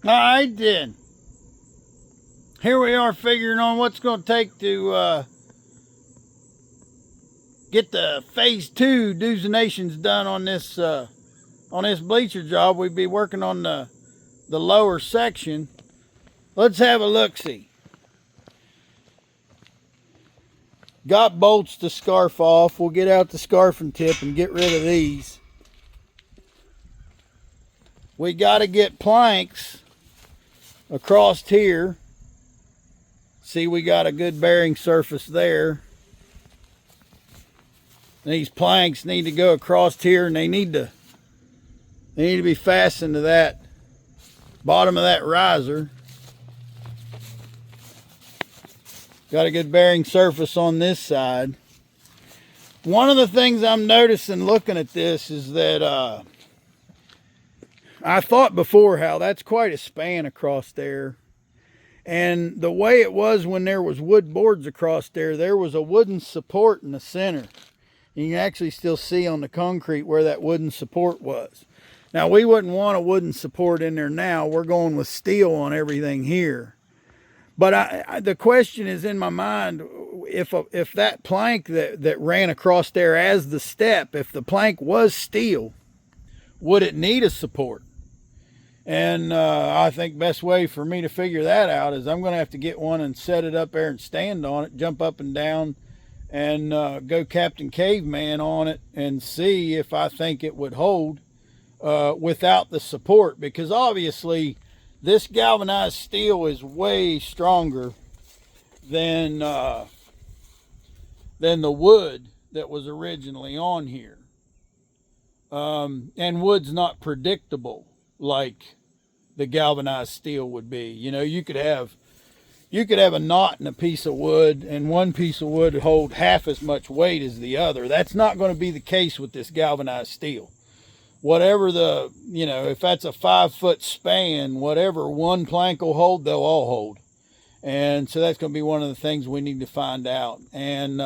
All right then. Here we are figuring on what's going to take to get the phase 2 do's and nations done on this bleacher job. We'd be working on the lower section. Let's have a look-see. Got bolts to scarf off. We'll get out the scarfing tip and get rid of these. We got to get planks across here. See, we got a good bearing surface there. These planks need to go across here, and they need to be fastened to that bottom of that riser. Got a good bearing surface on this side. One of the things I'm noticing looking at this is that I thought before how that's quite a span across there. And the way it was when there was wood boards across there was a wooden support in the center. You can actually still see on the concrete where that wooden support was. Now, we wouldn't want a wooden support in there now. We're going with steel on everything here. But the question is in my mind, if that plank that ran across there as the step, if the plank was steel, would it need a support? And I think best way for me to figure that out is I'm going to have to get one and set it up there and stand on it, jump up and down, and go Captain Caveman on it and see if I think it would hold without the support. Because obviously this galvanized steel is way stronger than the wood that was originally on here. And wood's not predictable like the galvanized steel would be. You know, you could have a knot in a piece of wood, and one piece of wood would hold half as much weight as the other. That's not going to be the case with this galvanized steel. Whatever if that's a 5-foot span, whatever one plank will hold, they'll all hold. And so that's going to be one of the things we need to find out. And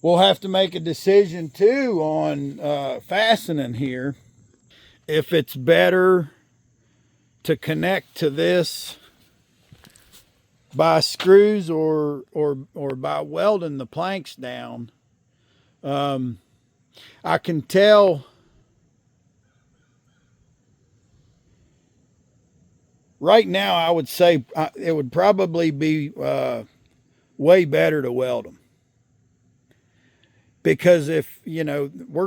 we'll have to make a decision too on fastening here. If it's better to connect to this by screws or by welding the planks down. I can tell right now, I would say it would probably be way better to weld them. Because if, there's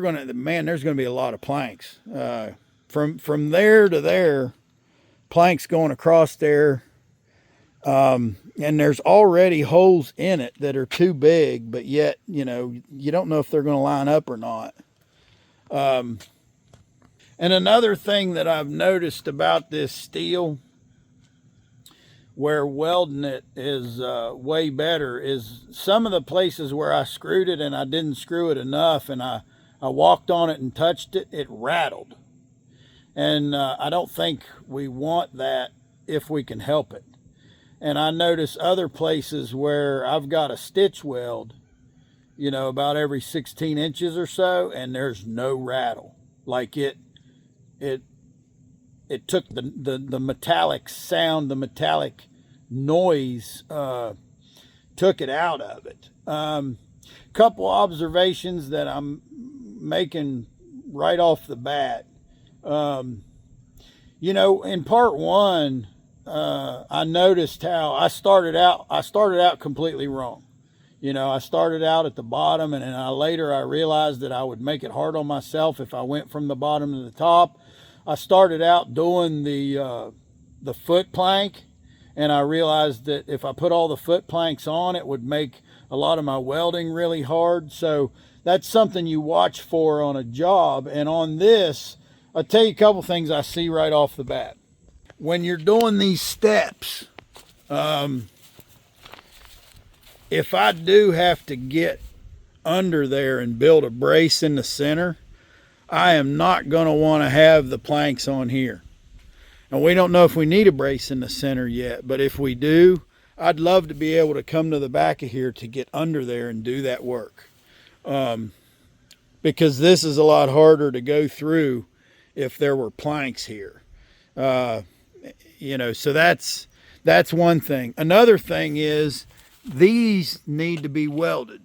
going to be a lot of planks. From there to there, planks going across there. And there's already holes in it that are too big, but yet, you don't know if they're going to line up or not. And another thing that I've noticed about this steel, where welding it is way better, is some of the places where I screwed it and I didn't screw it enough, and I walked on it and touched it, it rattled. And I don't think we want that if we can help it. And I notice other places where I've got a stitch weld, about every 16 inches or so, and there's no rattle. Like it took the metallic sound, the metallic noise, took it out of it. Couple observations that I'm making right off the bat. In part one, I noticed how I started out completely wrong. I started out at the bottom, and then later I realized that I would make it hard on myself if I went from the bottom to the top. I started out doing the foot plank, and I realized that if I put all the foot planks on, it would make a lot of my welding really hard. So that's something you watch for on a job. And on this, I'll tell you a couple things I see right off the bat. When you're doing these steps, if I do have to get under there and build a brace in the center, I am not going to want to have the planks on here. And we don't know if we need a brace in the center yet, but if we do, I'd love to be able to come to the back of here to get under there and do that work. Because this is a lot harder to go through if there were planks here. You know, so that's one thing. Another thing is these need to be welded.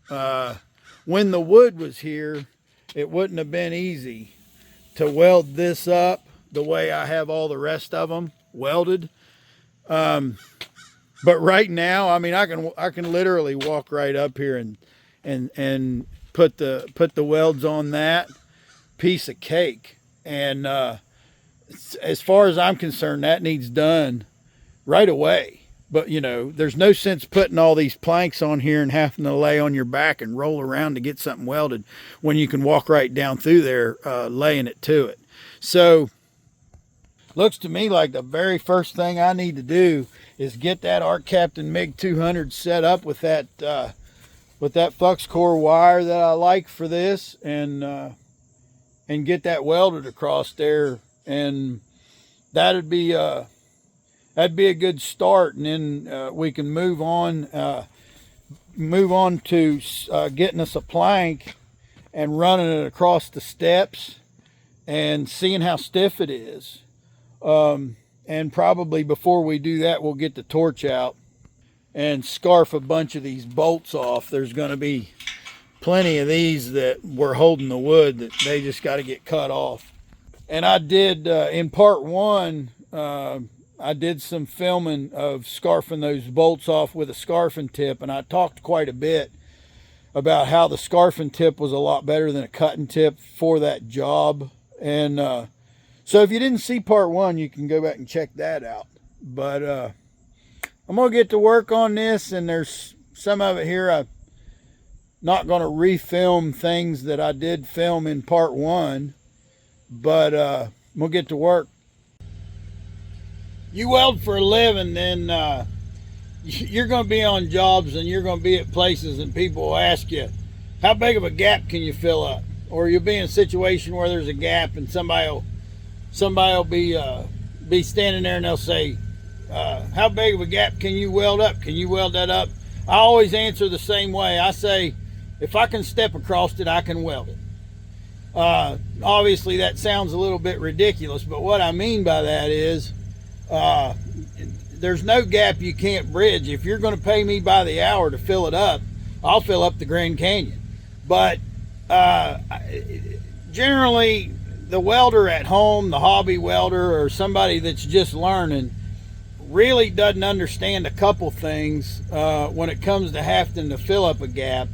When the wood was here, it wouldn't have been easy to weld this up the way I have all the rest of them welded. But right now, I mean, I can literally walk right up here and put the welds on that piece of cake. And as far as I'm concerned, that needs done right away. But, you know, there's no sense putting all these planks on here and having to lay on your back and roll around to get something welded when you can walk right down through there laying it to it. So, looks to me like the very first thing I need to do is get that Art Captain MiG 200 set up with that flux core wire that I like for this, and get that welded across there, and that'd be a good start. And then we can move on to getting us a plank and running it across the steps and seeing how stiff it is. And probably before we do that, we'll get the torch out and scarf a bunch of these bolts off. There's going to be plenty of these that were holding the wood that they just got to get cut off. And I did, in part one, I did some filming of scarfing those bolts off with a scarfing tip, and I talked quite a bit about how the scarfing tip was a lot better than a cutting tip for that job. And so if you didn't see part one, you can go back and check that out. But I'm going to get to work on this, and there's some of it here I'm not going to refilm things that I did film in part one, but I'm going to get to work. You weld for a living, then you're going to be on jobs, and you're going to be at places, and people will ask you, how big of a gap can you fill up? Or you'll be in a situation where there's a gap, and somebody will be standing there, and they'll say, how big of a gap can you weld up? Can you weld that up? I always answer the same way. I say, if I can step across it, I can weld it. Obviously that sounds a little bit ridiculous, but what I mean by that is, there's no gap you can't bridge. If you're going to pay me by the hour to fill it up, I'll fill up the Grand Canyon. But generally, the welder at home, the hobby welder, or somebody that's just learning, really doesn't understand a couple things when it comes to having to fill up a gap.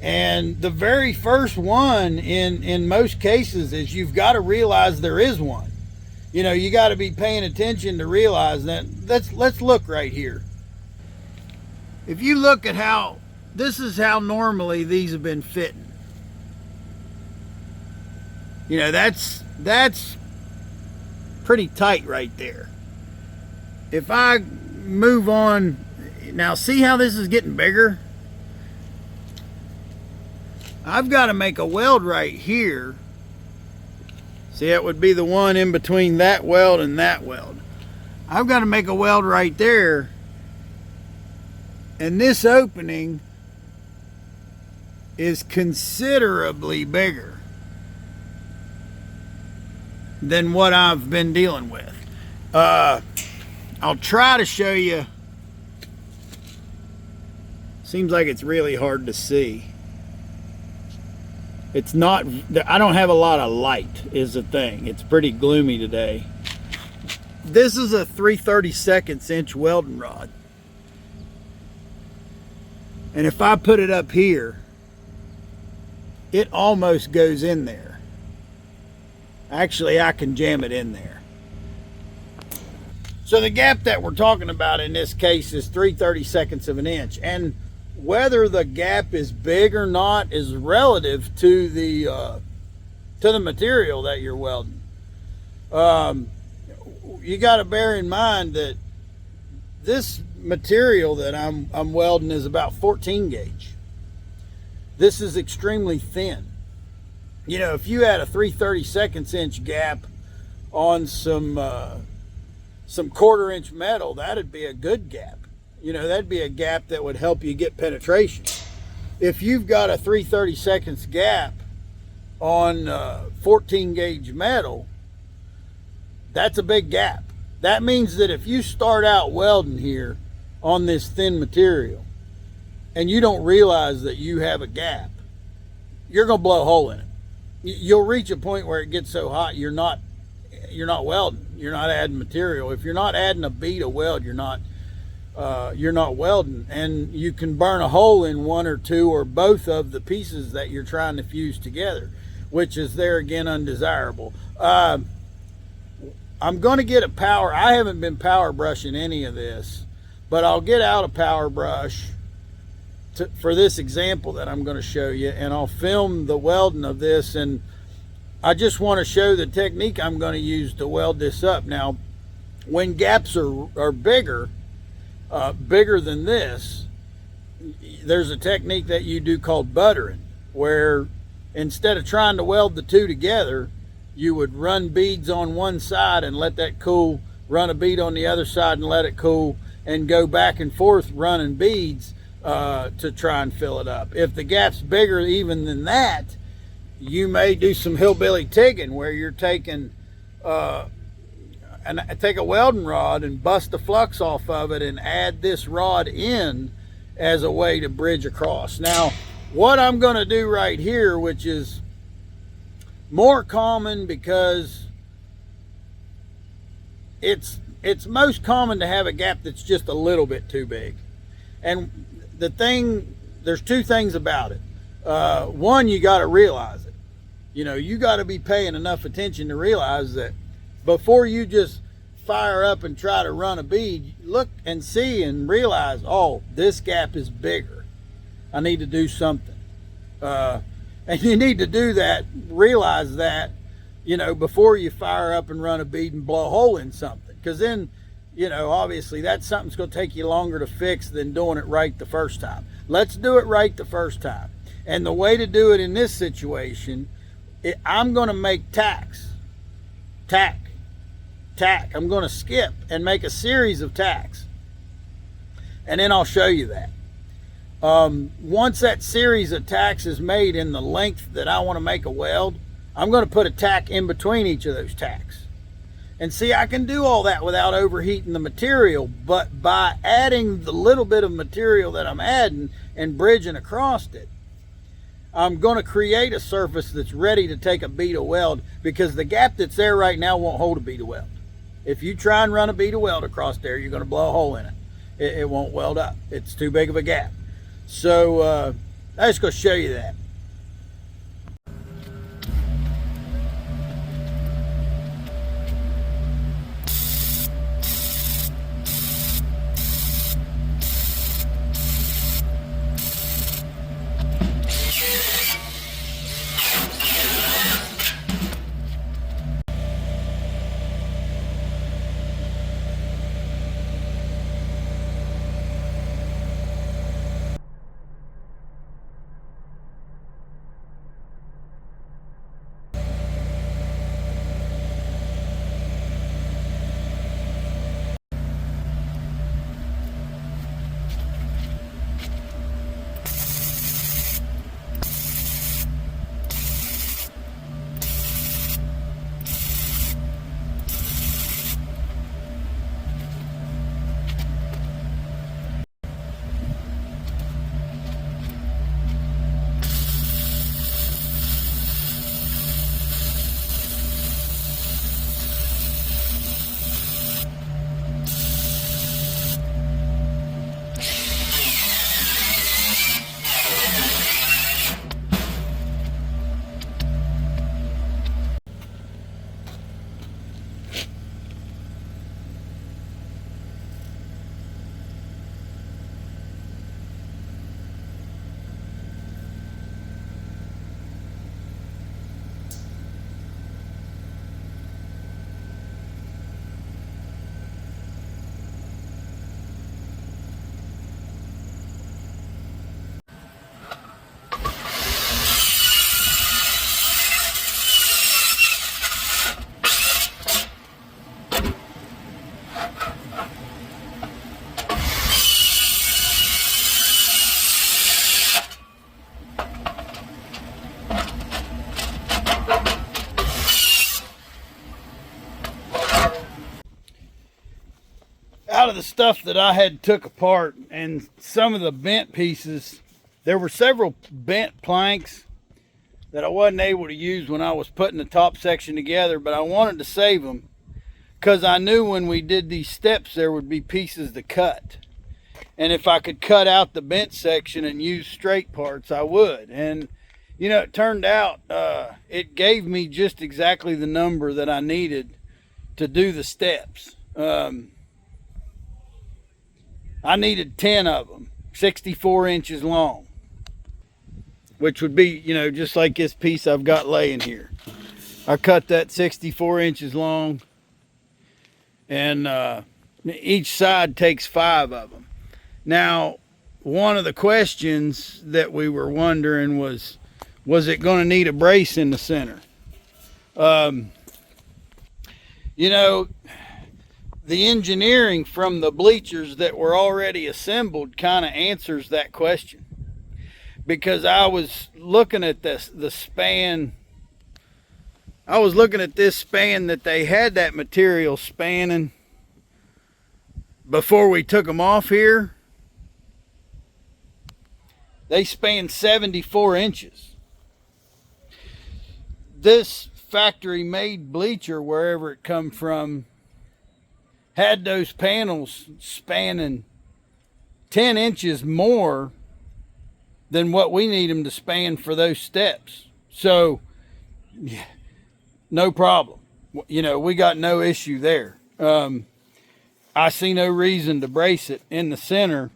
And the very first one in most cases is you've got to realize there is one. You know, you got to be paying attention to realize that. Let's look right here. If you look at how, this is how normally these have been fitting. You know, that's pretty tight right there. If I move on, now see how this is getting bigger? I've got to make a weld right here. See, it would be the one in between that weld and that weld. I've got to make a weld right there. And this opening is considerably bigger than what I've been dealing with. I'll try to show you. Seems like it's really hard to see. It's not, I don't have a lot of light is the thing. It's pretty gloomy today. This is a 3/32 inch welding rod. And if I put it up here, it almost goes in there. Actually, I can jam it in there. So the gap that we're talking about in this case is 3/32 of an inch. And whether the gap is big or not is relative to the material that you're welding. You got to bear in mind that this material that I'm welding is about 14 gauge. This is extremely thin. You know, if you had a 3/32 inch gap on some 1/4 inch metal, that'd be a good gap. You know, that'd be a gap that would help you get penetration. If you've got a 3/32 gap on 14 gauge metal, that's a big gap. That means that if you start out welding here on this thin material and you don't realize that you have a gap, you're going to blow a hole in it. You'll reach a point where it gets so hot you're not welding. You're not adding material. If you're not adding a bead of weld, you're not welding, and you can burn a hole in one or two or both of the pieces that you're trying to fuse together, which is there again undesirable. I'm going to get a power. I haven't been power brushing any of this, but I'll get out a power brush for this example that I'm going to show you, and I'll film the welding of this, and I just want to show the technique I'm going to use to weld this up. Now, when gaps are bigger than this, there's a technique that you do called buttering, where instead of trying to weld the two together, you would run beads on one side and let that cool, run a bead on the other side and let it cool, and go back and forth running beads to try and fill it up. If the gap's bigger even than that, you may do some hillbilly tigging, where you're taking take a welding rod and bust the flux off of it and add this rod in as a way to bridge across. Now, what I'm going to do right here, which is more common because it's most common to have a gap that's just a little bit too big. And there's two things about it. One, you got to realize it. You got to be paying enough attention to realize that before you just fire up and try to run a bead, look and see and realize, oh, this gap is bigger. I need to do something. And you need to do that, realize that, before you fire up and run a bead and blow a hole in something. Because then, obviously that's something's going to take you longer to fix than doing it right the first time. Let's do it right the first time. And the way to do it in this situation, I'm going to make tacks. Tack. I'm going to skip and make a series of tacks. And then I'll show you that. Once that series of tacks is made in the length that I want to make a weld, I'm going to put a tack in between each of those tacks. And see, I can do all that without overheating the material, but by adding the little bit of material that I'm adding and bridging across it, I'm going to create a surface that's ready to take a bead of weld, because the gap that's there right now won't hold a bead of weld. If you try and run a bead of weld across there, you're going to blow a hole in it. It won't weld up. It's too big of a gap. So I'm just going to show you that. out of the stuff that I had took apart and some of the bent pieces, there were several bent planks that I wasn't able to use when I was putting the top section together, but I wanted to save them because I knew when we did these steps there would be pieces to cut. And if I could cut out the bent section and use straight parts, I would. And you know, it turned out it gave me just exactly the number that I needed to do the steps. I needed 10 of them, 64 inches long, which would be, you know, just like this piece I've got laying here. I cut that 64 inches long, and each side takes 5 of them. Now, one of the questions that we were wondering was it going to need a brace in the center? You know, the engineering from the bleachers that were already assembled kind of answers that question. Because I was looking at the span. I was looking at this span that they had that material spanning before we took them off here. They span 74 inches. This factory made bleacher, wherever it come from, had those panels spanning 10 inches more than what we need them to span for those steps. So, yeah, no problem. You know, we got no issue there. I see no reason to brace it in the center,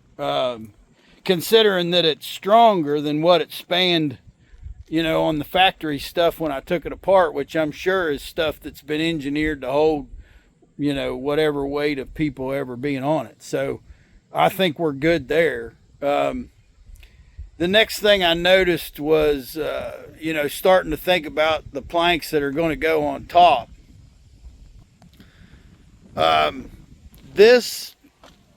considering that it's stronger than what it spanned, you know, on the factory stuff when I took it apart, which I'm sure is stuff that's been engineered to hold, you know, whatever weight of people ever being on it. So I think we're good there. The next thing I noticed was, you know, starting to think about the planks that are going to go on top. This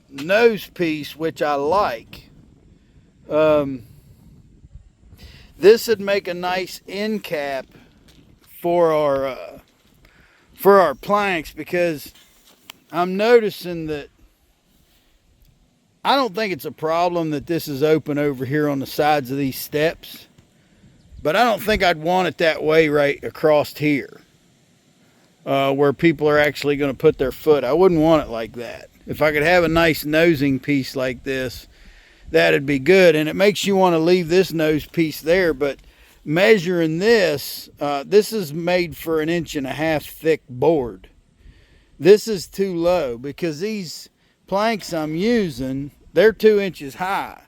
nose piece, which I like, this would make a nice end cap for our planks, because I'm noticing that I don't think it's a problem that this is open over here on the sides of these steps, but I don't think I'd want it that way right across here, where people are actually going to put their foot. I wouldn't want it like that. If I could have a nice nosing piece like this, that'd be good. And it makes you want to leave this nose piece there, but measuring this, this is made for 1.5 inch thick board. This is too low because these planks I'm using, they're 2 inches high,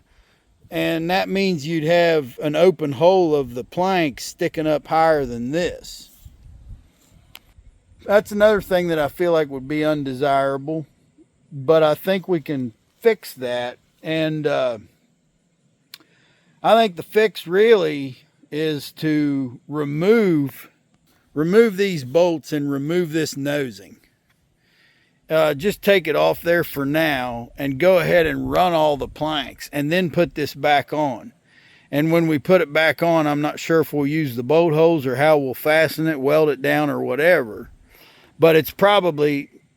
and that means you'd have an open hole of the plank sticking up higher than this. That's another thing that I feel like would be undesirable, but I think we can fix that. And I think the fix really is to remove these bolts and remove this nosing. Just take it off there for now and go ahead and run all the planks and then put this back on. And when we put it back on, I'm not sure if we'll use the bolt holes or how we'll fasten it, weld it down or whatever. But it's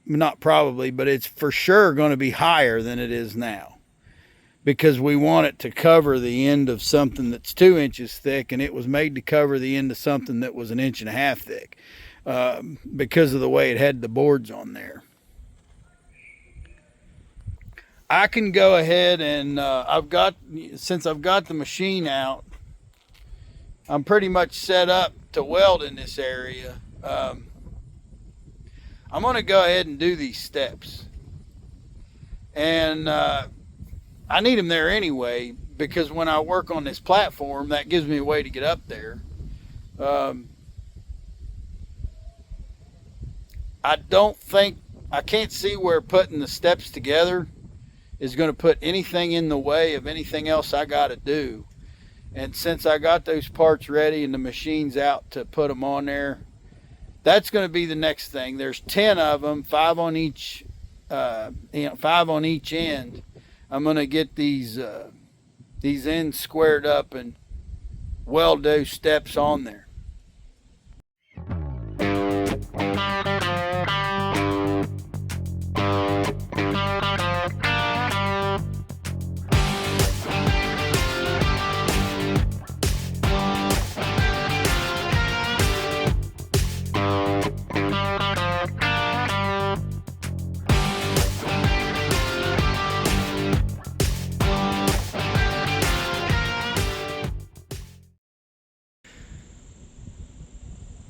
not probably, but it's for sure going to be higher than it is now, because we want it to cover the end of something that's 2 inches thick, and it was made to cover the end of something that was 1.5 inches thick, because of the way it had the boards on there. I can go ahead and since I've got the machine out, I'm pretty much set up to weld in this area. I'm going to go ahead and do these steps, and I need them there anyway, because when I work on this platform, that gives me a way to get up there. I can't see where putting the steps together is going to put anything in the way of anything else I got to do. And since I got those parts ready and the machine's out to put them on there, that's going to be the next thing. There's 10 of them, 5 on each, 5 on each end. I'm going to get these ends squared up and weld those steps on there.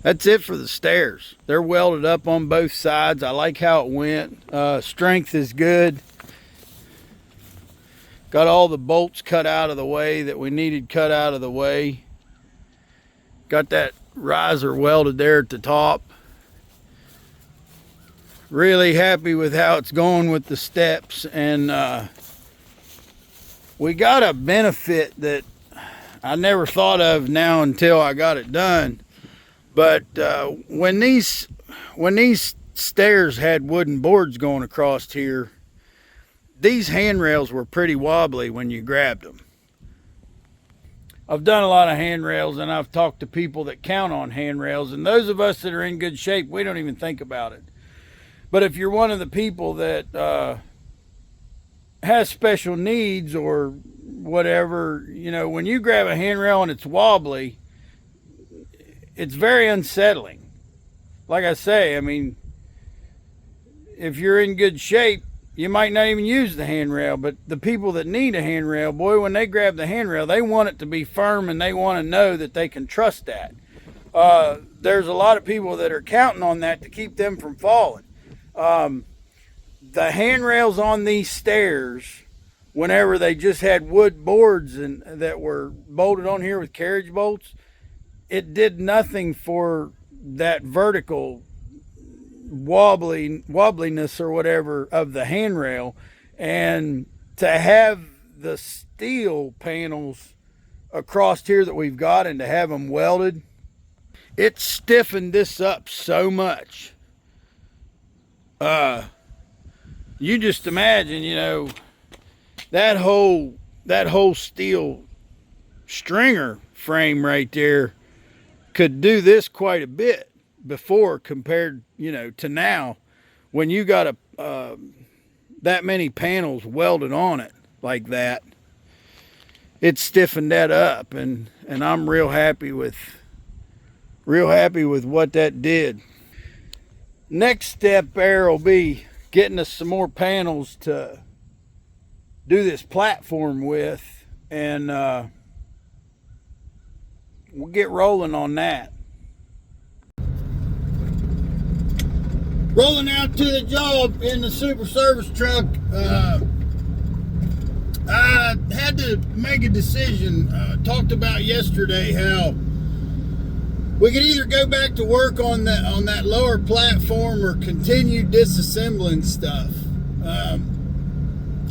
That's it for the stairs. They're welded up on both sides. I like how it went. Strength is good. Got all the bolts cut out of the way that we needed cut out of the way. Got that riser welded there at the top. Really happy with how it's going with the steps. And we got a benefit that I never thought of now until I got it done. But when these stairs had wooden boards going across here, these handrails were pretty wobbly when you grabbed them. I've done a lot of handrails, and I've talked to people that count on handrails, and those of us that are in good shape, we don't even think about it. But if you're one of the people that has special needs or whatever, you know, when you grab a handrail and it's wobbly, it's very unsettling. Like I say, I mean, if you're in good shape, you might not even use the handrail, but the people that need a handrail, boy, when they grab the handrail, they want it to be firm and they want to know that they can trust that. There's a lot of people that are counting on that to keep them from falling. The handrails on these stairs, whenever they just had wood boards and that were bolted on here with carriage bolts, it did nothing for that vertical wobbliness or whatever of the handrail. And to have the steel panels across here that we've got and to have them welded, it stiffened this up so much. You just imagine, you know, that whole steel stringer frame right there could do this quite a bit before, compared, you know, to now, when you got that many panels welded on it like that. It stiffened that up, and I'm real happy with what that did. Next step there will be getting us some more panels to do this platform with, and we'll get rolling on that. Rolling out to the job in the super service truck. I had to make a decision. Talked about yesterday how we could either go back to work on that lower platform or continue disassembling stuff.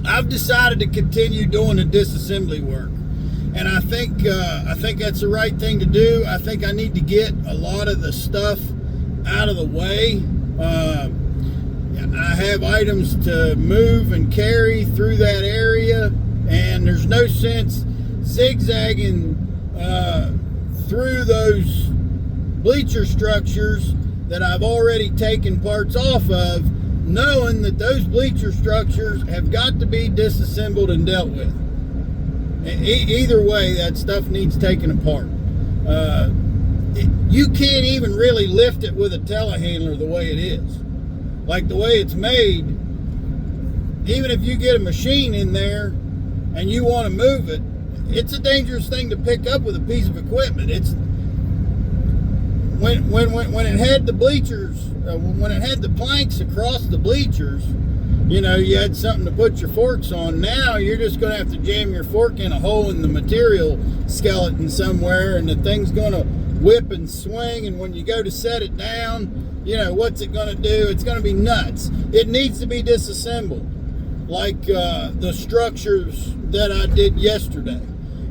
I've decided to continue doing the disassembly work, and I think that's the right thing to do. I think I need to get a lot of the stuff out of the way. I have items to move and carry through that area, and there's no sense zigzagging through those bleacher structures that I've already taken parts off of, knowing that those bleacher structures have got to be disassembled and dealt with. Either way, that stuff needs taken apart. You can't even really lift it with a telehandler the way it is. Like the way it's made, even if you get a machine in there and you want to move it, it's a dangerous thing to pick up with a piece of equipment. It's when it had the bleachers, when it had the planks across the bleachers, you know, you had something to put your forks on. Now you're just going to have to jam your fork in a hole in the material skeleton somewhere, and the thing's going to whip and swing, and when you go to set it down, you know, what's it going to do? It's going to be nuts. It needs to be disassembled, like the structures that I did yesterday.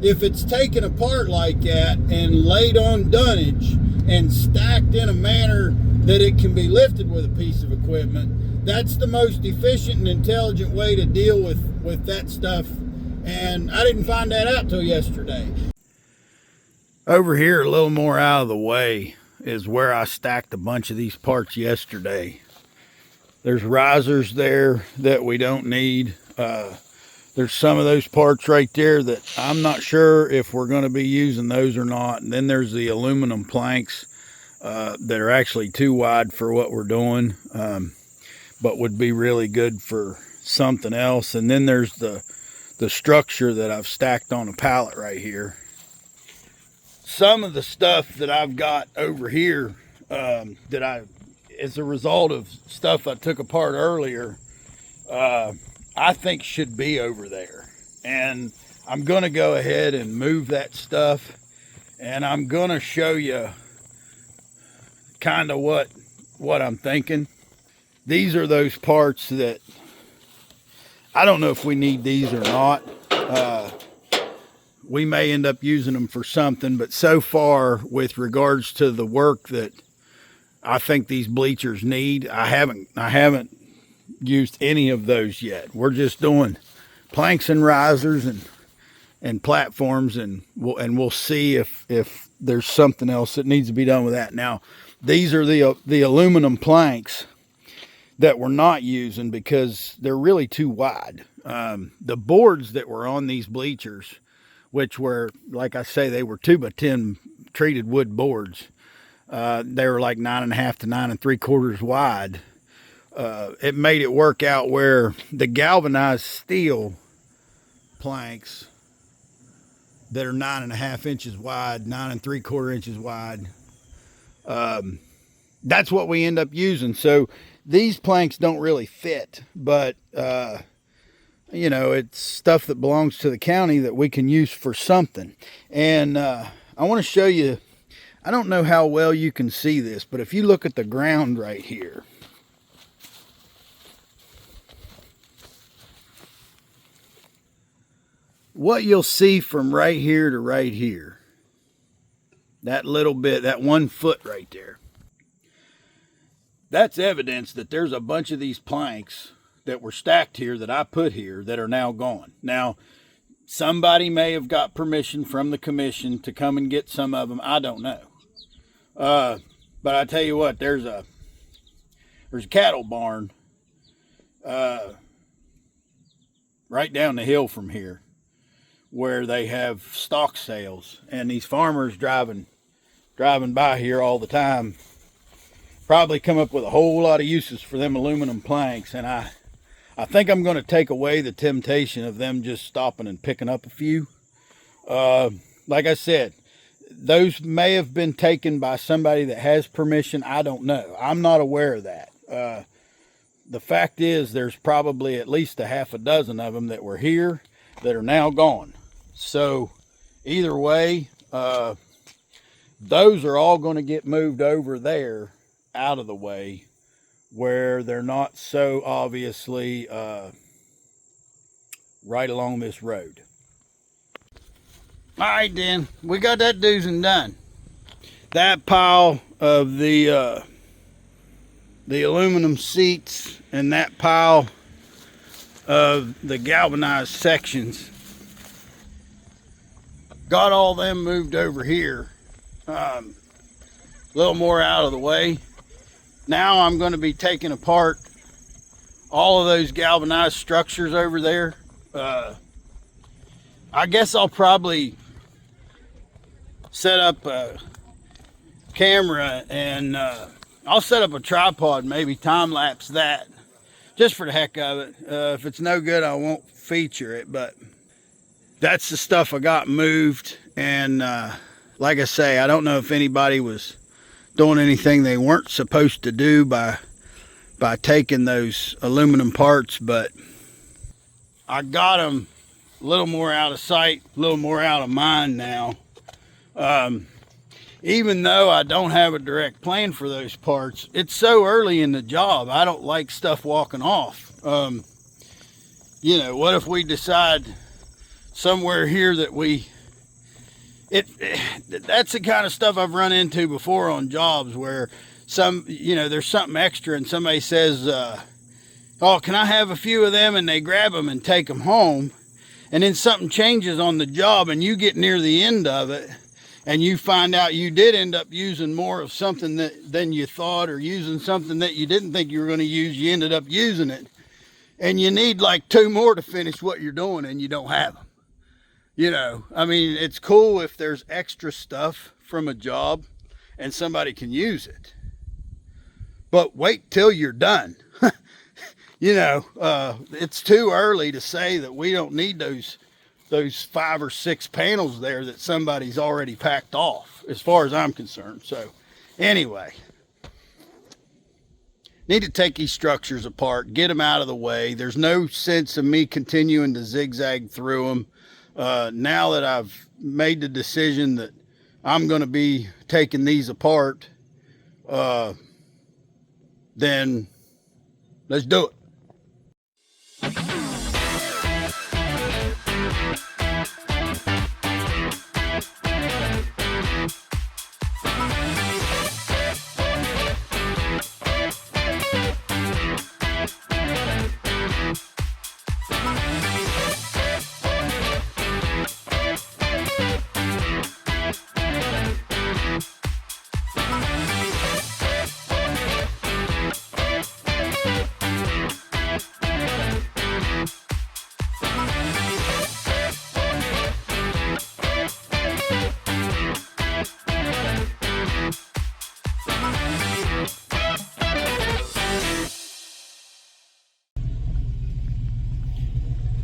If it's taken apart like that and laid on dunnage and stacked in a manner that it can be lifted with a piece of equipment, that's the most efficient and intelligent way to deal with that stuff. And I didn't find that out till yesterday. Over here, a little more out of the way, is where I stacked a bunch of these parts yesterday. There's risers there that we don't need. There's some of those parts right there that I'm not sure if we're going to be using those or not. And then there's the aluminum planks that are actually too wide for what we're doing, but would be really good for something else. And then there's the structure that I've stacked on a pallet right here. Some of the stuff that I've got over here that I, as a result of stuff I took apart earlier, I think should be over there. And I'm going to go ahead and move that stuff, and I'm going to show you kind of what I'm thinking. These are those parts that I don't know if we need these or not. We may end up using them for something, but so far with regards to the work that I think these bleachers need, I haven't used any of those yet. We're just doing planks and risers and platforms, and we'll see if there's something else that needs to be done with that. Now, these are the aluminum planks that we're not using because they're really too wide. The boards that were on these bleachers, which were, like I say, they were 2x10 treated wood boards. They were like 9.5 to 9 3/4 wide. It made it work out where the galvanized steel planks that are 9.5 inches wide, 9 3/4 inches wide, that's what we end up using. So these planks don't really fit, but you know, it's stuff that belongs to the county that we can use for something. And I want to show you, I don't know how well you can see this, but if you look at the ground right here, what you'll see from right here to right here, that little bit, that 1 foot right there, that's evidence that there's a bunch of these planks that were stacked here that I put here that are now gone. Now, somebody may have got permission from the commission to come and get some of them. I don't know. But I tell you what, there's a cattle barn right down the hill from here where they have stock sales, and these farmers driving by here all the time probably come up with a whole lot of uses for them aluminum planks. And I think I'm going to take away the temptation of them just stopping and picking up a few. Like I said, those may have been taken by somebody that has permission. I don't know. I'm not aware of that. The fact is, there's probably at least a half a dozen of them that were here that are now gone. So either way, those are all going to get moved over there out of the way where they're not so obviously right along this road. All right, then, we got that do's and done. That pile of the aluminum seats and that pile of the galvanized sections, got all them moved over here, a little more out of the way. Now I'm going to be taking apart all of those galvanized structures over there. I guess I'll probably set up a camera and I'll set up a tripod, maybe time lapse that, just for the heck of it. If it's no good, I won't feature it, but that's the stuff I got moved. And like I say, I don't know if anybody was doing anything they weren't supposed to do by taking those aluminum parts, but I got them a little more out of sight, a little more out of mind now. Even though I don't have a direct plan for those parts, it's so early in the job, I don't like stuff walking off. You know, what if we decide somewhere here that that's the kind of stuff I've run into before on jobs where there's something extra and somebody says, oh, can I have a few of them? And they grab them and take them home. And then something changes on the job and you get near the end of it and you find out you did end up using more of something than you thought, or using something that you didn't think you were going to use, you ended up using it. And you need like 2 more to finish what you're doing and you don't have them. You know, I mean, it's cool if there's extra stuff from a job and somebody can use it. But wait till you're done. You know, it's too early to say that we don't need those 5 or 6 panels there that somebody's already packed off, as far as I'm concerned. So anyway, need to take these structures apart, get them out of the way. There's no sense of me continuing to zigzag through them. Now that I've made the decision that I'm going to be taking these apart, then let's do it.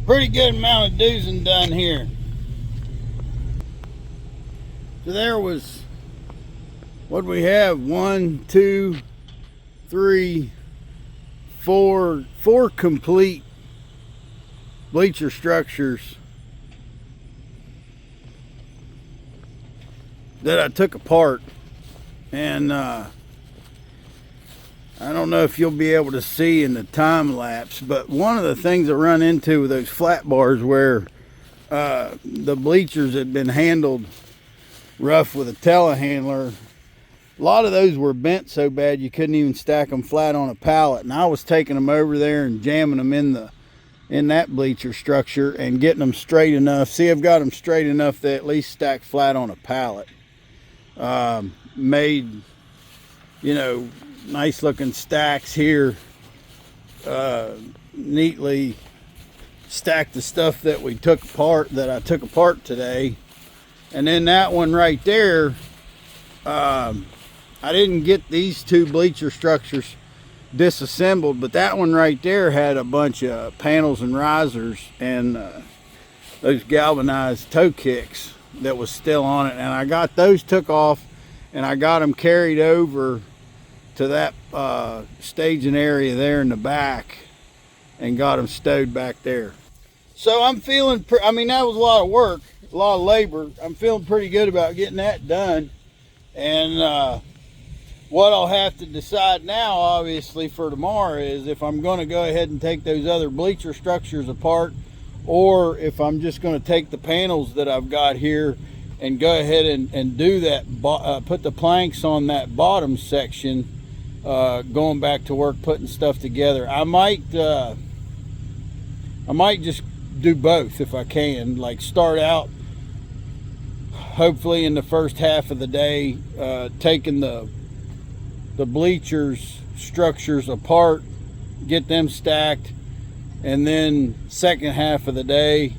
Pretty good amount of do's and done here. So there was, what we have, 1, 2, 3, 4 complete bleacher structures that I took apart. And I don't know if you'll be able to see in the time lapse, but one of the things I run into with those flat bars where the bleachers had been handled rough with a telehandler, a lot of those were bent so bad you couldn't even stack them flat on a pallet. And I was taking them over there and jamming them in that bleacher structure and getting them straight enough. See, I've got them straight enough that at least stack flat on a pallet. Made, you know, nice looking stacks here, neatly stacked the stuff that we took apart, that I took apart today. And then that one right there, I didn't get these two bleacher structures disassembled, but that one right there had a bunch of panels and risers and those galvanized toe kicks that was still on it, and I got those took off and I got them carried over to that staging area there in the back and got them stowed back there. So I'm feeling, I mean, that was a lot of work, a lot of labor. I'm feeling pretty good about getting that done. And what I'll have to decide now, obviously, for tomorrow is if I'm going to go ahead and take those other bleacher structures apart, or if I'm just going to take the panels that I've got here and go ahead and do that, put the planks on that bottom section, going back to work putting stuff together. I might just do both if I can, like start out hopefully in the first half of the day taking the bleachers structures apart, get them stacked, and then second half of the day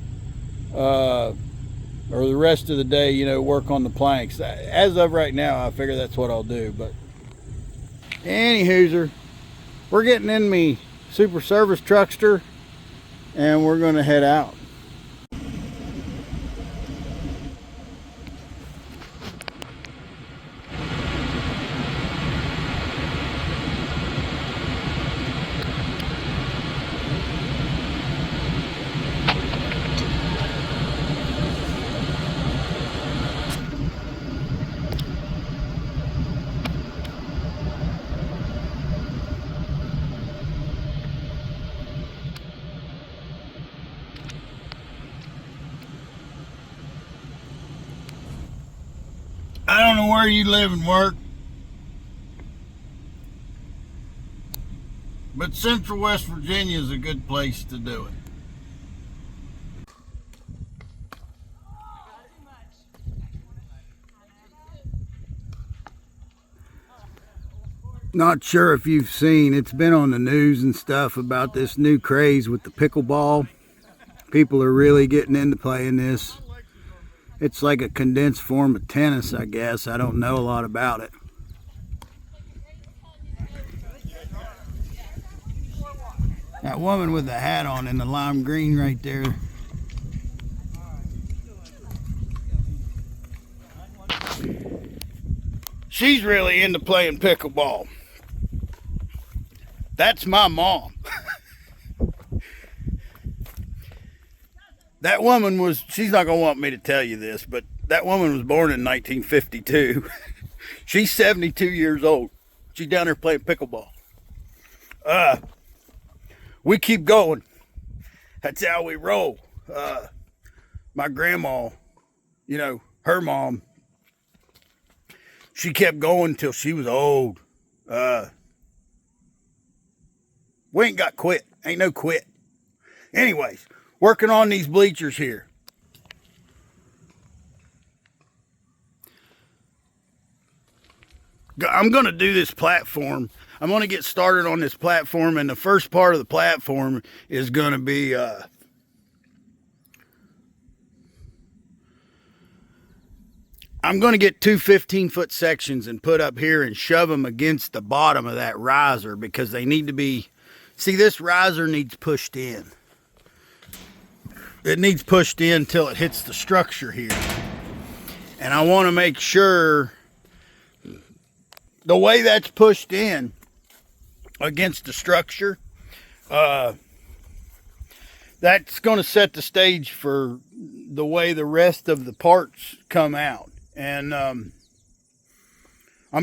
or the rest of the day, you know, work on the planks. As of right now, I figure that's what I'll do. But anywho, we're getting in me super service truckster and we're going to head out. I don't know where you live and work, but Central West Virginia is a good place to do it. Not sure if you've seen, it's been on the news and stuff about this new craze with the pickleball. People are really getting into playing this. It's like a condensed form of tennis, I guess. I don't know a lot about it. That woman with the hat on in the lime green right there. She's really into playing pickleball. That's my mom. That woman was, she's not going to want me to tell you this, but that woman was born in 1952. She's 72 years old. She's down there playing pickleball. We keep going. That's how we roll. My grandma, you know, her mom, she kept going till she was old. We ain't got quit. Ain't no quit. Anyways, working on these bleachers here. I'm going to do this platform. I'm going to get started on this platform, and the first part of the platform is going to be I'm going to get two 15-foot sections and put up here and shove them against the bottom of that riser, because they need to be, see, this riser needs pushed in. It needs pushed in till it hits the structure here. And I want to make sure the way that's pushed in against the structure, that's going to set the stage for the way the rest of the parts come out. And I'm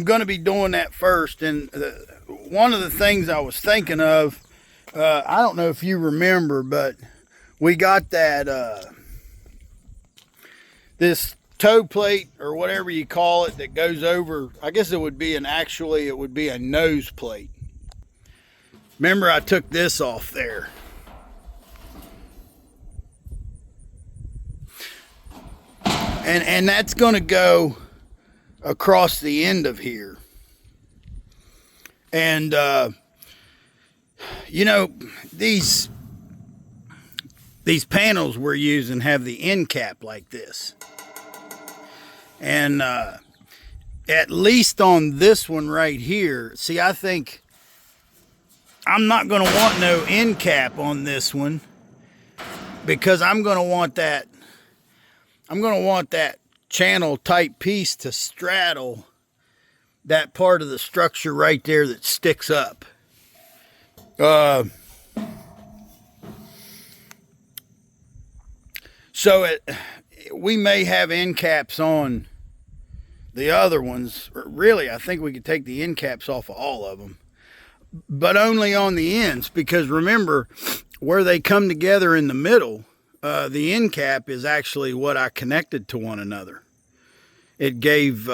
going to be doing that first. And one of the things I was thinking of, I don't know if you remember, but we got that this toe plate or whatever you call it that goes over, I guess it would be it would be a nose plate. Remember, I took this off there. And that's going to go across the end of here. And you know, these panels we're using have the end cap like this. And at least on this one right here, see, I think I'm not going to want no end cap on this one, because I'm going to want that channel type piece to straddle that part of the structure right there that sticks up. So we may have end caps on the other ones. Really, I think we could take the end caps off of all of them, but only on the ends, because remember, where they come together in the middle, the end cap is actually what I connected to one another. It gave,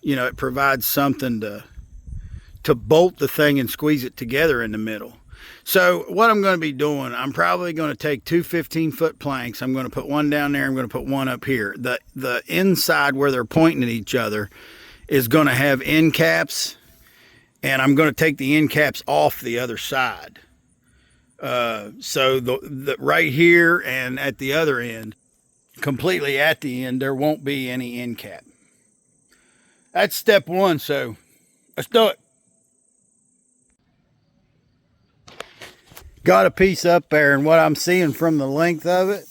you know, it provides something to bolt the thing and squeeze it together in the middle. So what I'm going to be doing, I'm probably going to take two 15-foot planks. I'm going to put one down there. I'm going to put one up here. The inside where they're pointing at each other is going to have end caps, and I'm going to take the end caps off the other side. So the right here and at the other end, completely at the end, there won't be any end cap. That's step one. So let's do it. Got a piece up there, and what I'm seeing from the length of it,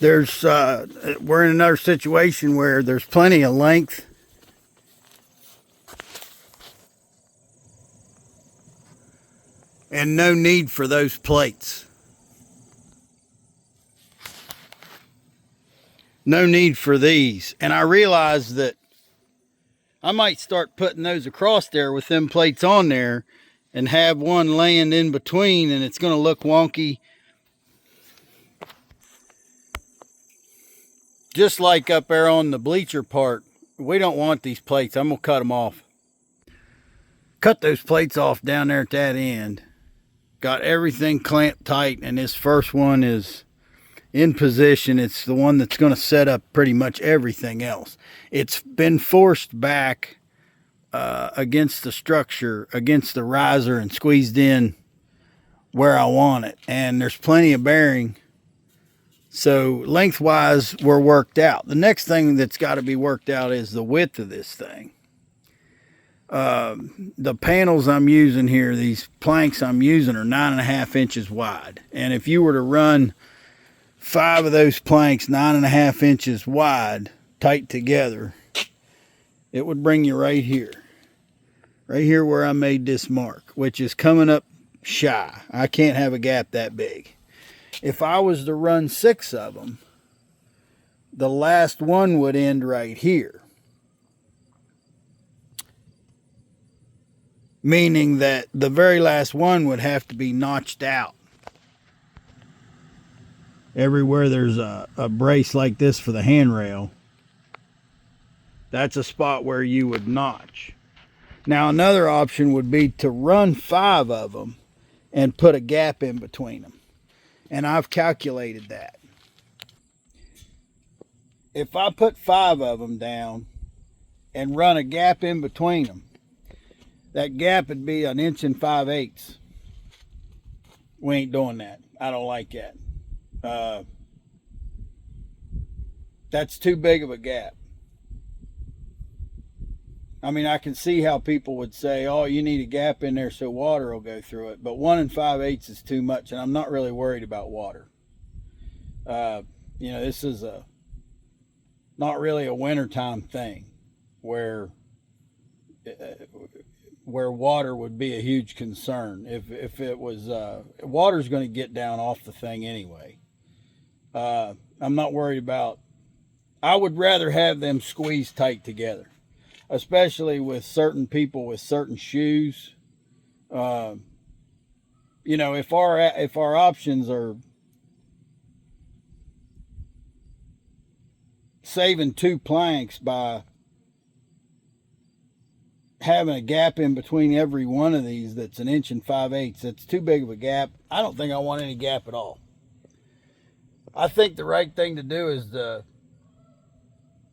there's we're in another situation where there's plenty of length and no need for those plates. No need for these. And I realized that I might start putting those across there with them plates on there and have one laying in between, and it's going to look wonky. Just like up there on the bleacher part, we don't want these plates. I'm going to cut them off. Cut those plates off down there at that end. Got everything clamped tight, and this first one is in position. It's the one that's going to set up pretty much everything else. It's been forced back against the structure, against the riser, and squeezed in where I want it. And there's plenty of bearing. So lengthwise, we're worked out. The next thing that's got to be worked out is the width of this thing. The panels I'm using here, these planks I'm using, are 9.5 inches wide. And if you were to run 5 of those planks 9.5 inches wide, tight together, it would bring you right here where I made this mark, which is coming up shy. I can't have a gap that big. If I was to run 6 of them, the last one would end right here, meaning that the very last one would have to be notched out. Everywhere there's a brace like this for the handrail, that's a spot where you would notch. Now another option would be to run 5 of them and put a gap in between them. And I've calculated that. If I put 5 of them down and run a gap in between them, that gap would be 1 5/8 inches. We ain't doing that. I don't like that. That's too big of a gap. I mean, I can see how people would say, oh, you need a gap in there so water will go through it. But 1 5/8 inches is too much, and I'm not really worried about water. You know, this is not really a wintertime thing where water would be a huge concern. If it was, water's going to get down off the thing anyway. I'm not worried about, I would rather have them squeezed tight together, especially with certain people with certain shoes. You know, if our options are saving 2 planks by having a gap in between every one of these that's 1 5/8 inches, that's too big of a gap. I don't think I want any gap at all. I think the right thing to do is to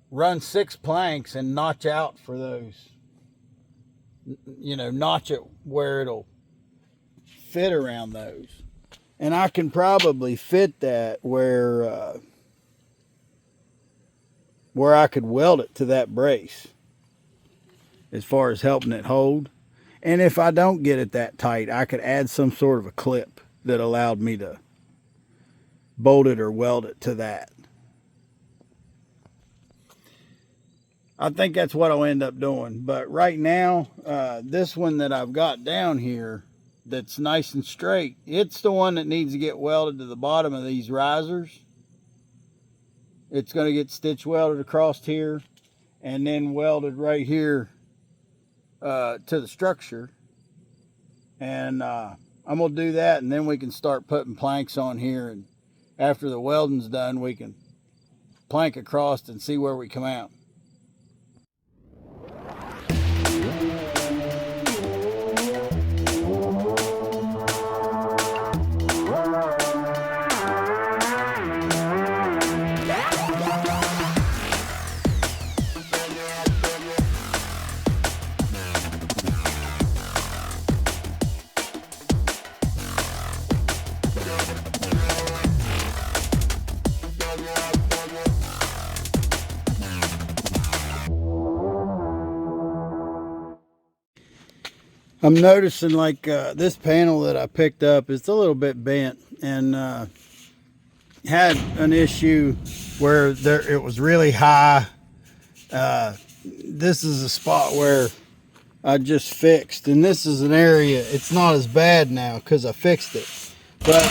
run 6 planks and notch out for those. You know, notch it where it'll fit around those. And I can probably fit that where I could weld it to that brace as far as helping it hold. And if I don't get it that tight, I could add some sort of a clip that allowed me to bolt it or weld it to that. I think that's what I'll end up doing. But right now, this one that I've got down here that's nice and straight, it's the one that needs to get welded to the bottom of these risers. It's going to get stitch welded across here and then welded right here to the structure. And I'm going to do that, and then we can start putting planks on here, and after the welding's done, we can plank across and see where we come out. I'm noticing like this panel that I picked up is a little bit bent, and had an issue where it was really high. This is a spot where I just fixed, and this is an area, it's not as bad now because I fixed it. But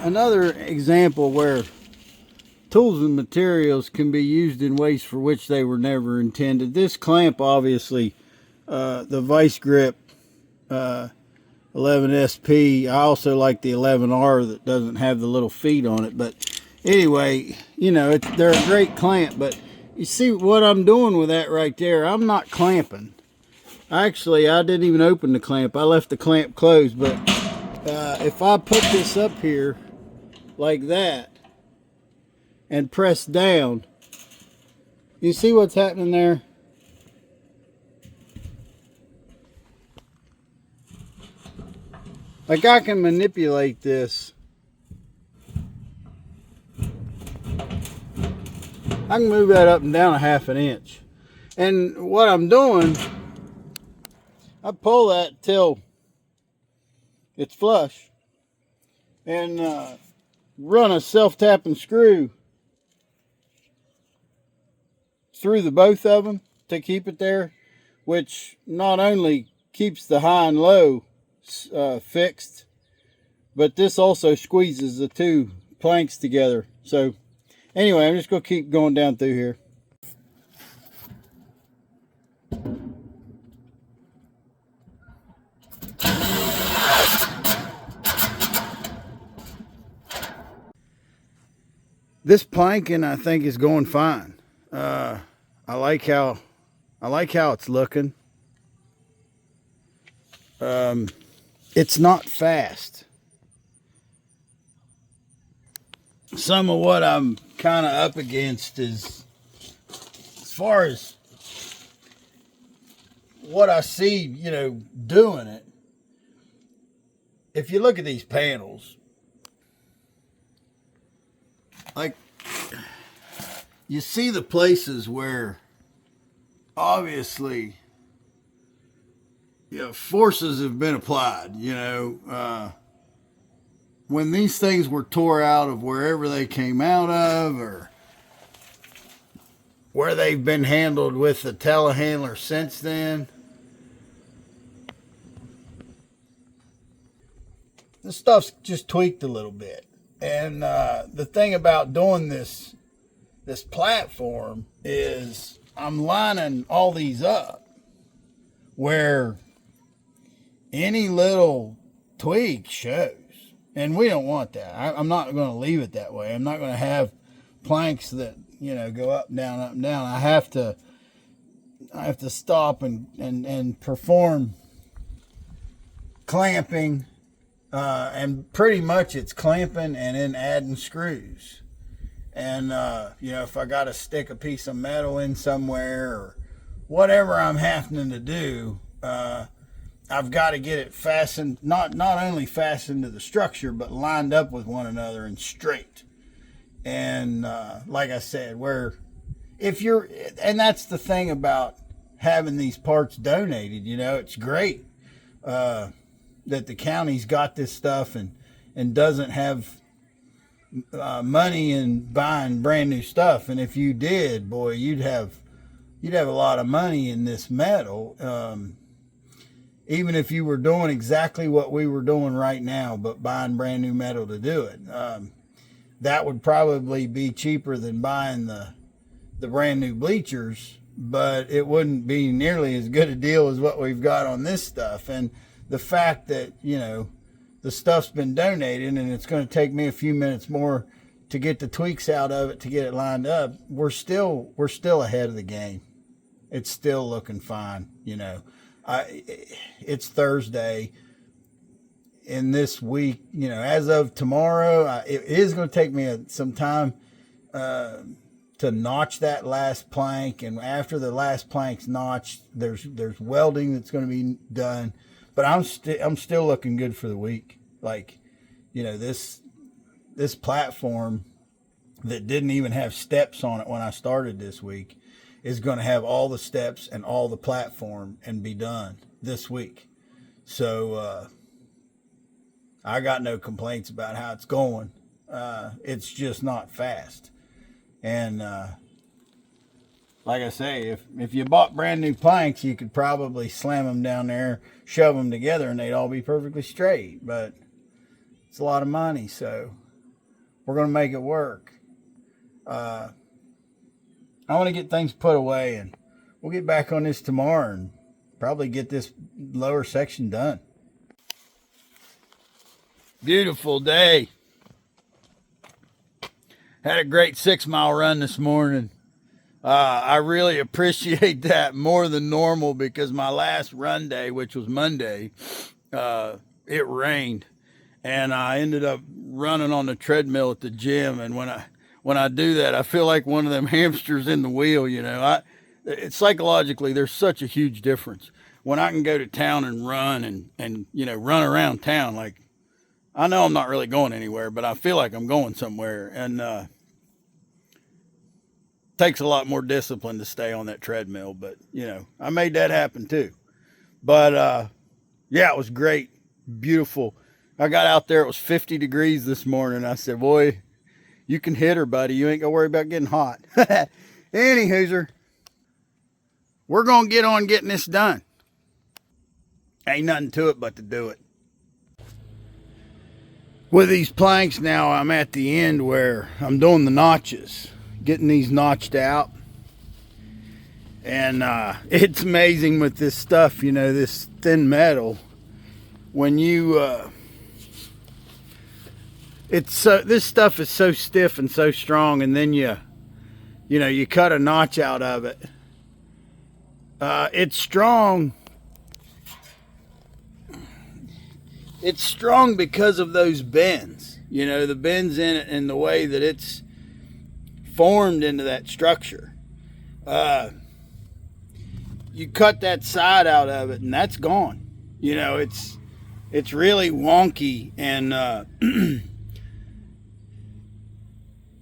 another example where tools and materials can be used in ways for which they were never intended. This clamp, obviously, the vice grip 11SP. I also like the 11R that doesn't have the little feet on it. But anyway, you know, they're a great clamp. But you see what I'm doing with that right there? I'm not clamping. Actually, I didn't even open the clamp. I left the clamp closed. But if I put this up here like that and press down, you see what's happening there? Like, I can manipulate this. I can move that up and down 1/2 inch. And what I'm doing, I pull that till it's flush. And run a self-tapping screw through the both of them to keep it there, which not only keeps the high and low fixed, but this also squeezes the two planks together. So anyway, I'm just going to keep going down through here. This planking, I think, is going fine. I like how it's looking. It's not fast. Some of what I'm kind of up against is, as far as what I see, you know, doing it. If you look at these panels, like, you see the places where obviously, you know, forces have been applied. You know, when these things were tore out of wherever they came out of, or where they've been handled with the telehandler since then, this stuff's just tweaked a little bit. And the thing about doing this platform is I'm lining all these up where any little tweak shows. And we don't want that. I'm not going to leave it that way. I'm not going to have planks that, you know, go up and down, up and down. I have to stop and perform clamping. And pretty much it's clamping and then adding screws. And, you know, if I got to stick a piece of metal in somewhere or whatever I'm having to do, I've got to get it fastened, not only fastened to the structure, but lined up with one another and straight. And like I said, and that's the thing about having these parts donated, you know, it's great that the county's got this stuff and doesn't have money in buying brand new stuff. And if you did, boy, you'd have a lot of money in this metal. Even if you were doing exactly what we were doing right now, but buying brand new metal to do it, that would probably be cheaper than buying the brand new bleachers, but it wouldn't be nearly as good a deal as what we've got on this stuff. And the fact that, you know, the stuff's been donated and it's going to take me a few minutes more to get the tweaks out of it to get it lined up, we're still ahead of the game. It's still looking fine, you know. It's Thursday in this week, you know, as of tomorrow, it is going to take me some time to notch that last plank. And after the last plank's notched, there's welding that's going to be done. But I'm still looking good for the week. Like, you know, this platform that didn't even have steps on it when I started this week is going to have all the steps and all the platform and be done this week. So I got no complaints about how it's going. It's just not fast. And like I say, if you bought brand new planks, you could probably slam them down there, shove them together, and they'd all be perfectly straight. But it's a lot of money, so we're going to make it work. I want to get things put away, and we'll get back on this tomorrow and probably get this lower section done. Beautiful day. Had a great 6-mile run this morning. I really appreciate that more than normal because my last run day, which was Monday, it rained. And I ended up running on the treadmill at the gym. And when I do that, I feel like one of them hamsters in the wheel, you know. It's psychologically, there's such a huge difference. When I can go to town and run and you know, run around town, like, I know I'm not really going anywhere, but I feel like I'm going somewhere. And takes a lot more discipline to stay on that treadmill. But, you know, I made that happen too. But, yeah, it was great. Beautiful. I got out there, it was 50 degrees this morning. I said, boy, you can hit her, buddy. You ain't gonna worry about getting hot. Anywhoser, we're gonna get on getting this done. Ain't nothing to it but to do it. With these planks now, I'm at the end where I'm doing the notches, getting these notched out. And it's amazing with this stuff, you know, this thin metal. When you, this stuff is so stiff and so strong, and then you cut a notch out of it. It's strong. It's strong because of those bends, you know, the bends in it and the way that it's formed into that structure. You cut that side out of it and that's gone. You know, it's really wonky, and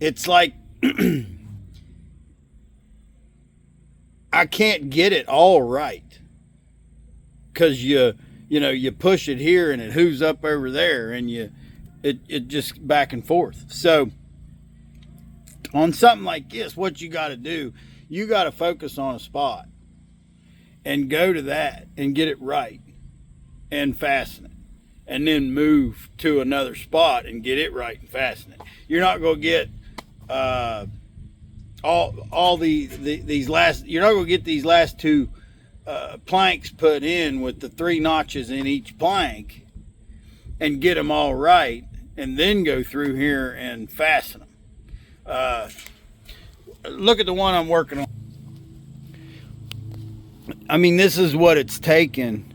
it's like I can't get it all right, because you push it here and it hooves up over there, and it just back and forth. So on something like this, what you got to do, you got to focus on a spot and go to that and get it right and fasten it, and then move to another spot and get it right and fasten it. You're not going to get you're not going to get these last two planks put in with the 3 notches in each plank and get them all right, and then go through here and fasten them. Look at the one I'm working on. I mean, this is what it's taken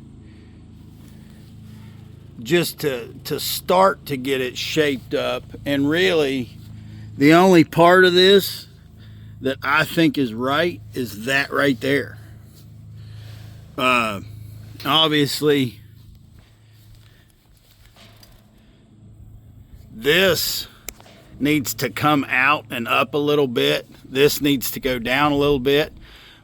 just to start to get it shaped up. And really, the only part of this that I think is right is that right there. Obviously, this needs to come out and up a little bit. This needs to go down a little bit.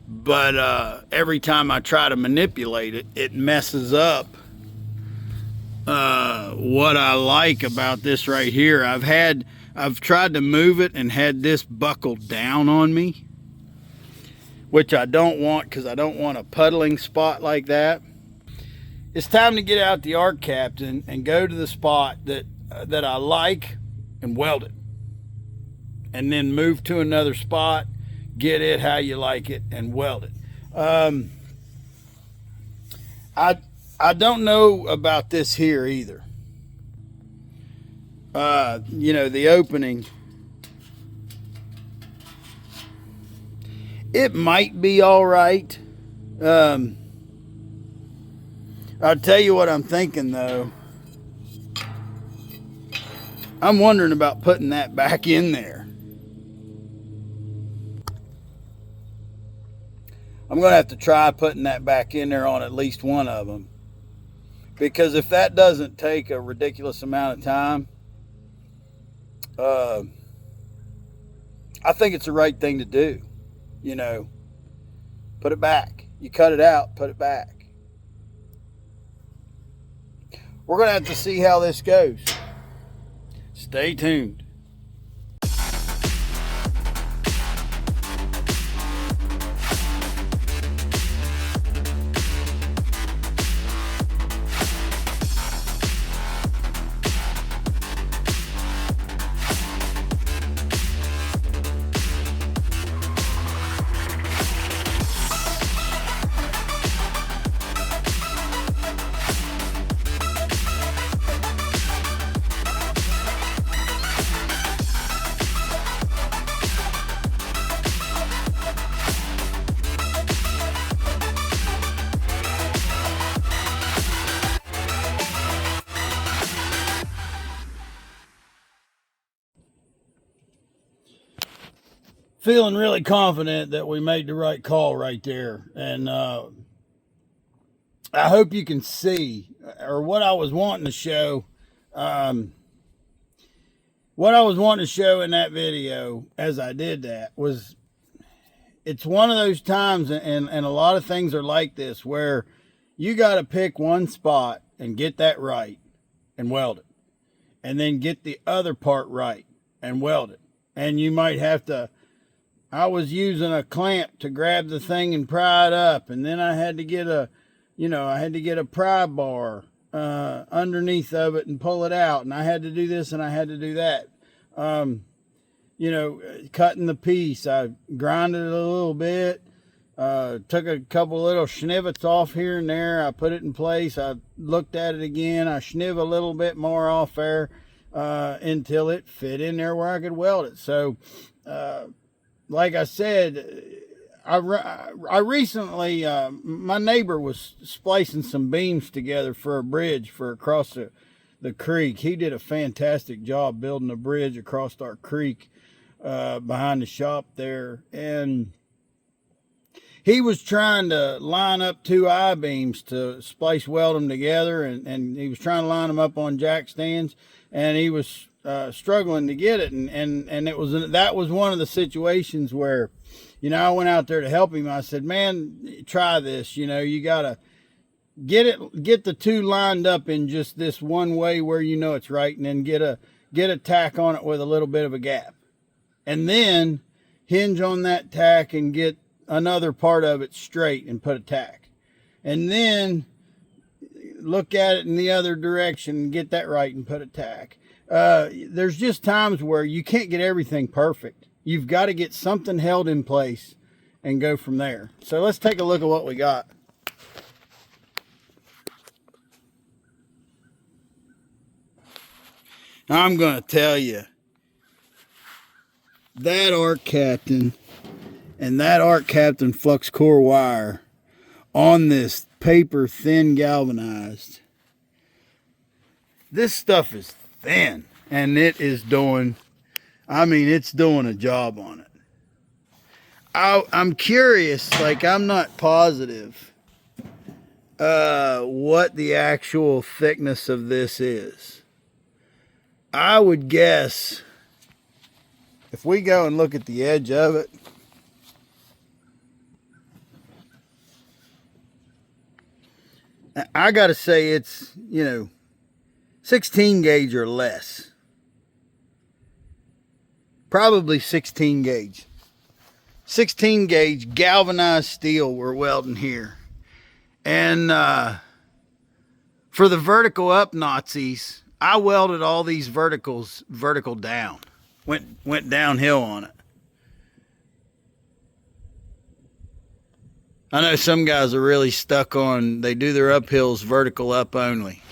But every time I try to manipulate it, it messes up what I like about this right here. I've tried to move it and had this buckled down on me, which I don't want, because I don't want a puddling spot like that. It's time to get out the arc captain and go to the spot that I like and weld it, and then move to another spot, get it how you like it, and weld it. I don't know about this here either. The opening, it might be all right. I'll tell you what I'm thinking though. I'm wondering about putting that back in there. I'm going to have to try putting that back in there on at least one of them. Because if that doesn't take a ridiculous amount of time, I think it's the right thing to do. You know, put it back. You cut it out, put it back. We're going to have to see how this goes. Stay tuned. Feeling really confident that we made the right call right there. And I hope you can see, or what I was wanting to show, what I was wanting to show in that video as I did that was, it's one of those times, and a lot of things are like this, where you got to pick one spot and get that right and weld it. and then get the other part right and weld it. And you might have to, I was using a clamp to grab the thing and pry it up, and then I had to get a, I had to get a pry bar underneath of it and pull it out, and I had to do this and I had to do that. Cutting the piece, I grinded it a little bit, took a couple little schnivets off here and there. I put it in place. I looked at it again. I schniv a little bit more off there until it fit in there where I could weld it. So, like I said, I recently, my neighbor was splicing some beams together for a bridge for across the creek. He did a fantastic job building a bridge across our creek behind the shop there. And he was trying to line up two I-beams to splice weld them together, and he was trying to line them up on jack stands, and he was struggling to get it, and that was one of the situations where, I went out there to help him. I said, man, try this. You gotta get the two lined up in just this one way where it's right, and then get a tack on it with a little bit of a gap, and then hinge on that tack and get another part of it straight and put a tack, and then look at it in the other direction and get that right and put a tack. There's just times where you can't get everything perfect. You've got to get something held in place and go from there. So let's take a look at what we got. I'm going to tell you, that arc captain and that arc captain flux core wire on this paper thin galvanized, this stuff is thin, and it is doing, it's doing a job on it. I'm curious, I'm not positive what the actual thickness of this is. I would guess, if we go and look at the edge of it, I gotta say it's, 16 gauge or less. Probably 16 gauge. 16 gauge galvanized steel we're welding here. And for the vertical up Nazis, I welded all these verticals vertical down. Went downhill on it. I know some guys are really stuck on, they do their uphills vertical up only.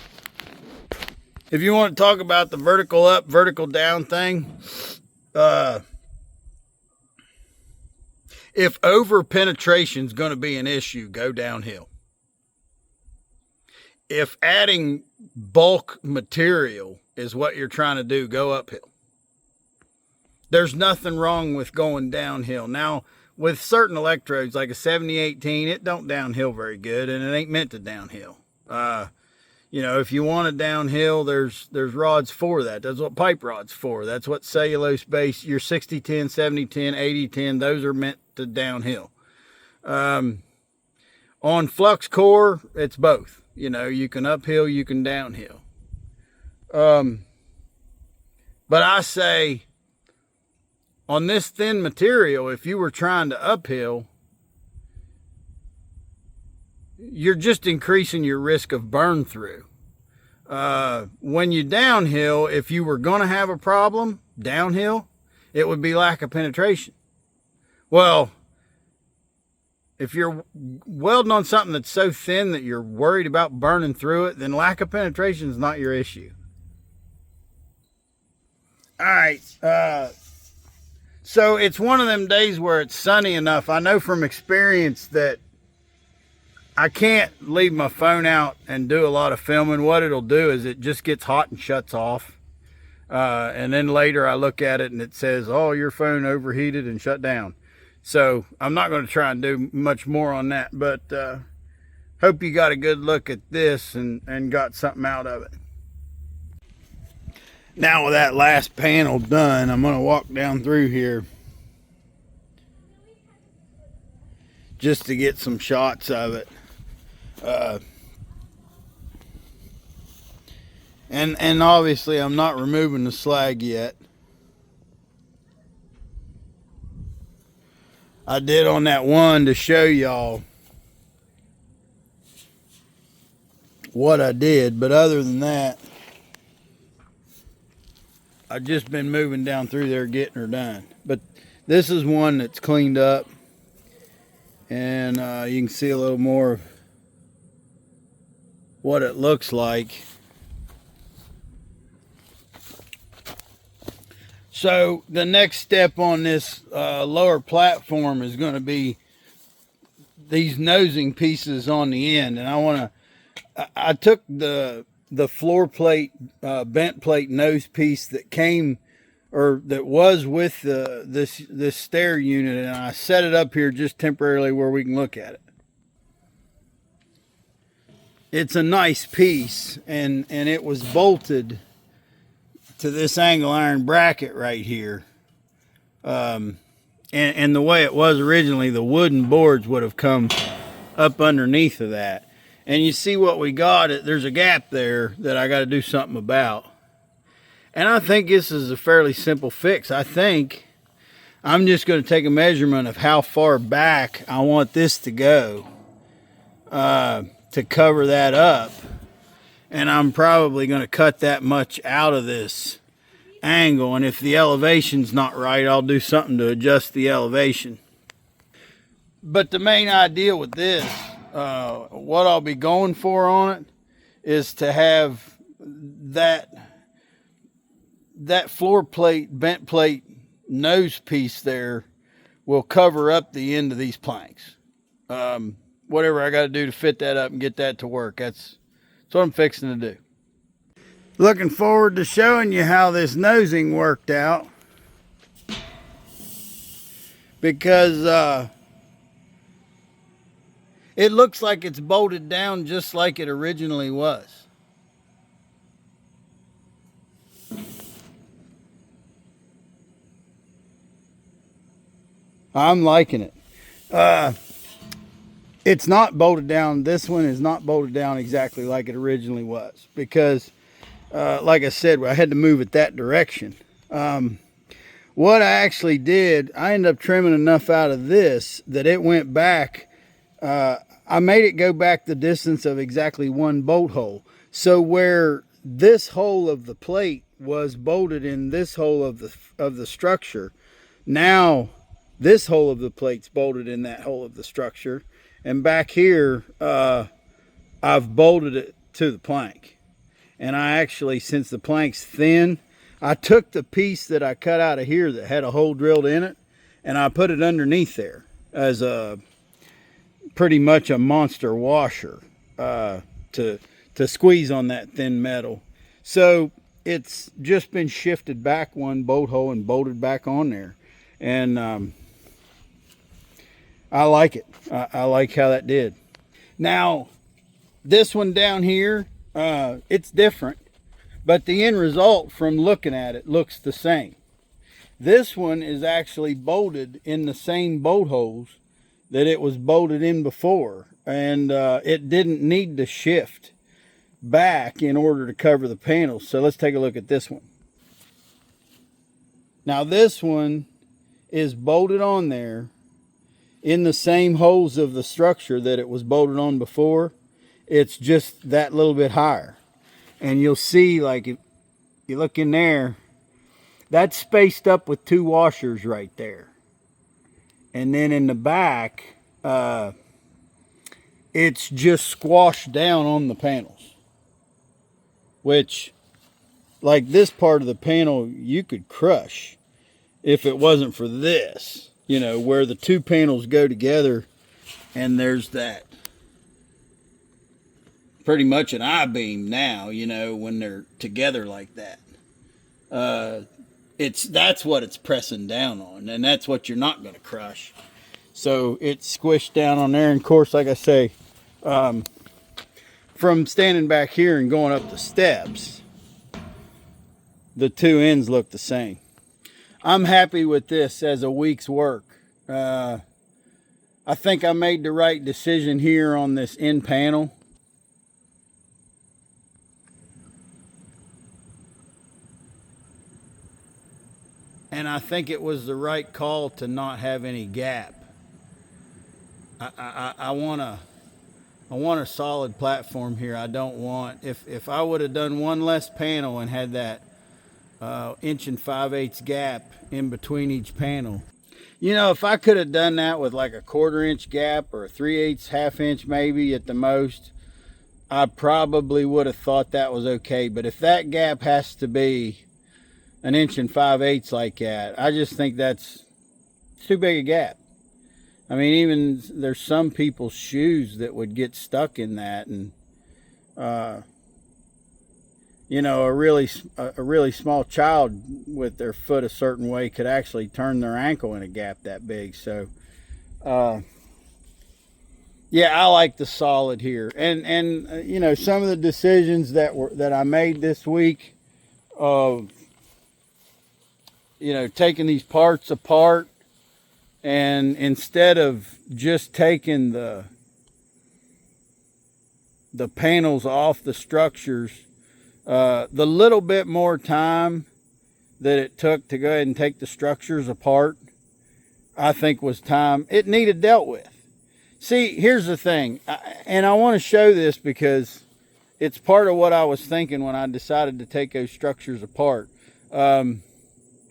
If you want to talk about the vertical up, vertical down thing, if over penetration is going to be an issue, go downhill. If adding bulk material is what you're trying to do, go uphill. There's nothing wrong with going downhill. Now, with certain electrodes, like a 7018, it don't downhill very good, and it ain't meant to downhill. If you want a downhill, there's rods for that. That's what pipe rod's for. That's what cellulose base, your 60-10, 70-10, 80-10, those are meant to downhill. On flux core, it's both. You can uphill, you can downhill. But I say, on this thin material, if you were trying to uphill, you're just increasing your risk of burn through. When you downhill, if you were going to have a problem downhill, it would be lack of penetration. Well, if you're welding on something that's so thin that you're worried about burning through it, then lack of penetration is not your issue. All right. So it's one of them days where it's sunny enough. I know from experience that I can't leave my phone out and do a lot of filming. What it'll do is it just gets hot and shuts off. And then later I look at it and it says, oh, your phone overheated and shut down. So I'm not going to try and do much more on that, but hope you got a good look at this and got something out of it. Now with that last panel done, I'm going to walk down through here just to get some shots of it. And obviously I'm not removing the slag yet. I did on that one to show y'all what I did, but other than that, I've just been moving down through there getting her done. But this is one that's cleaned up, and you can see a little more of what it looks like. So the next step on this lower platform is going to be these nosing pieces on the end, and I took the floor plate, bent plate nose piece that came, or that was with this stair unit, and I set it up here just temporarily where we can look at it. It's a nice piece, and it was bolted to this angle iron bracket right here. And the way it was originally, the wooden boards would have come up underneath of that. And you see what we got, there's a gap there that I got to do something about. And I think this is a fairly simple fix. I think I'm just going to take a measurement of how far back I want this to go to cover that up. And I'm probably going to cut that much out of this angle. And if the elevation's not right, I'll do something to adjust the elevation. But the main idea with this, what I'll be going for on it, is to have that floor plate, bent plate nose piece there will cover up the end of these planks. Whatever I got to do to fit that up and get that to work, that's what I'm fixing to do. Looking forward to showing you how this nosing worked out, because it looks like it's bolted down just like it originally was. I'm liking it. It's not bolted down. This one is not bolted down exactly like it originally was, because like I said, I had to move it that direction. What I actually did, I ended up trimming enough out of this that it went back. I made it go back the distance of exactly one bolt hole. So where this hole of the plate was bolted in this hole of the structure, now this hole of the plate's bolted in that hole of the structure, and back here I've bolted it to the plank. And I actually, since the plank's thin, I took the piece that I cut out of here that had a hole drilled in it, and I put it underneath there as pretty much a monster washer to squeeze on that thin metal. So it's just been shifted back one bolt hole and bolted back on there. And I like it. I like how that did. Now, this one down here, it's different, but the end result from looking at it looks the same. This one is actually bolted in the same bolt holes that it was bolted in before, and it didn't need to shift back in order to cover the panels. So let's take a look at this one. Now this one is bolted on there in the same holes of the structure that it was bolted on before. It's just that little bit higher. And you'll see, like, if you look in there, that's spaced up with two washers right there. And then in the back, it's just squashed down on the panels. Which, like this part of the panel, you could crush if it wasn't for this. You know, where the two panels go together, and there's that pretty much an I-beam now, you know, when they're together like that. That's what it's pressing down on, and that's what you're not going to crush. So it's squished down on there, and of course, like I say, from standing back here and going up the steps, the two ends look the same. I'm happy with this as a week's work. I think I made the right decision here on this end panel. and I think it was the right call to not have any gap. I want a solid platform here. I don't want, if I would have done one less panel and had that 1 5/8 gap in between each panel. You know, if I could have done that with like a 1/4 inch gap or a 3/8 half inch maybe at the most, I probably would have thought that was okay. But if that gap has to be 1 5/8 like that, I just think that's too big a gap. I mean, even there's some people's shoes that would get stuck in that, and you know, a really small child with their foot a certain way could actually turn their ankle in a gap that big. So yeah, I like the solid here. And you know, some of the decisions that I made this week of, you know, taking these parts apart, and instead of just taking the panels off the structures, the little bit more time that it took to go ahead and take the structures apart, I think was time it needed dealt with. See, here's the thing, and I want to show this because it's part of what I was thinking when I decided to take those structures apart. And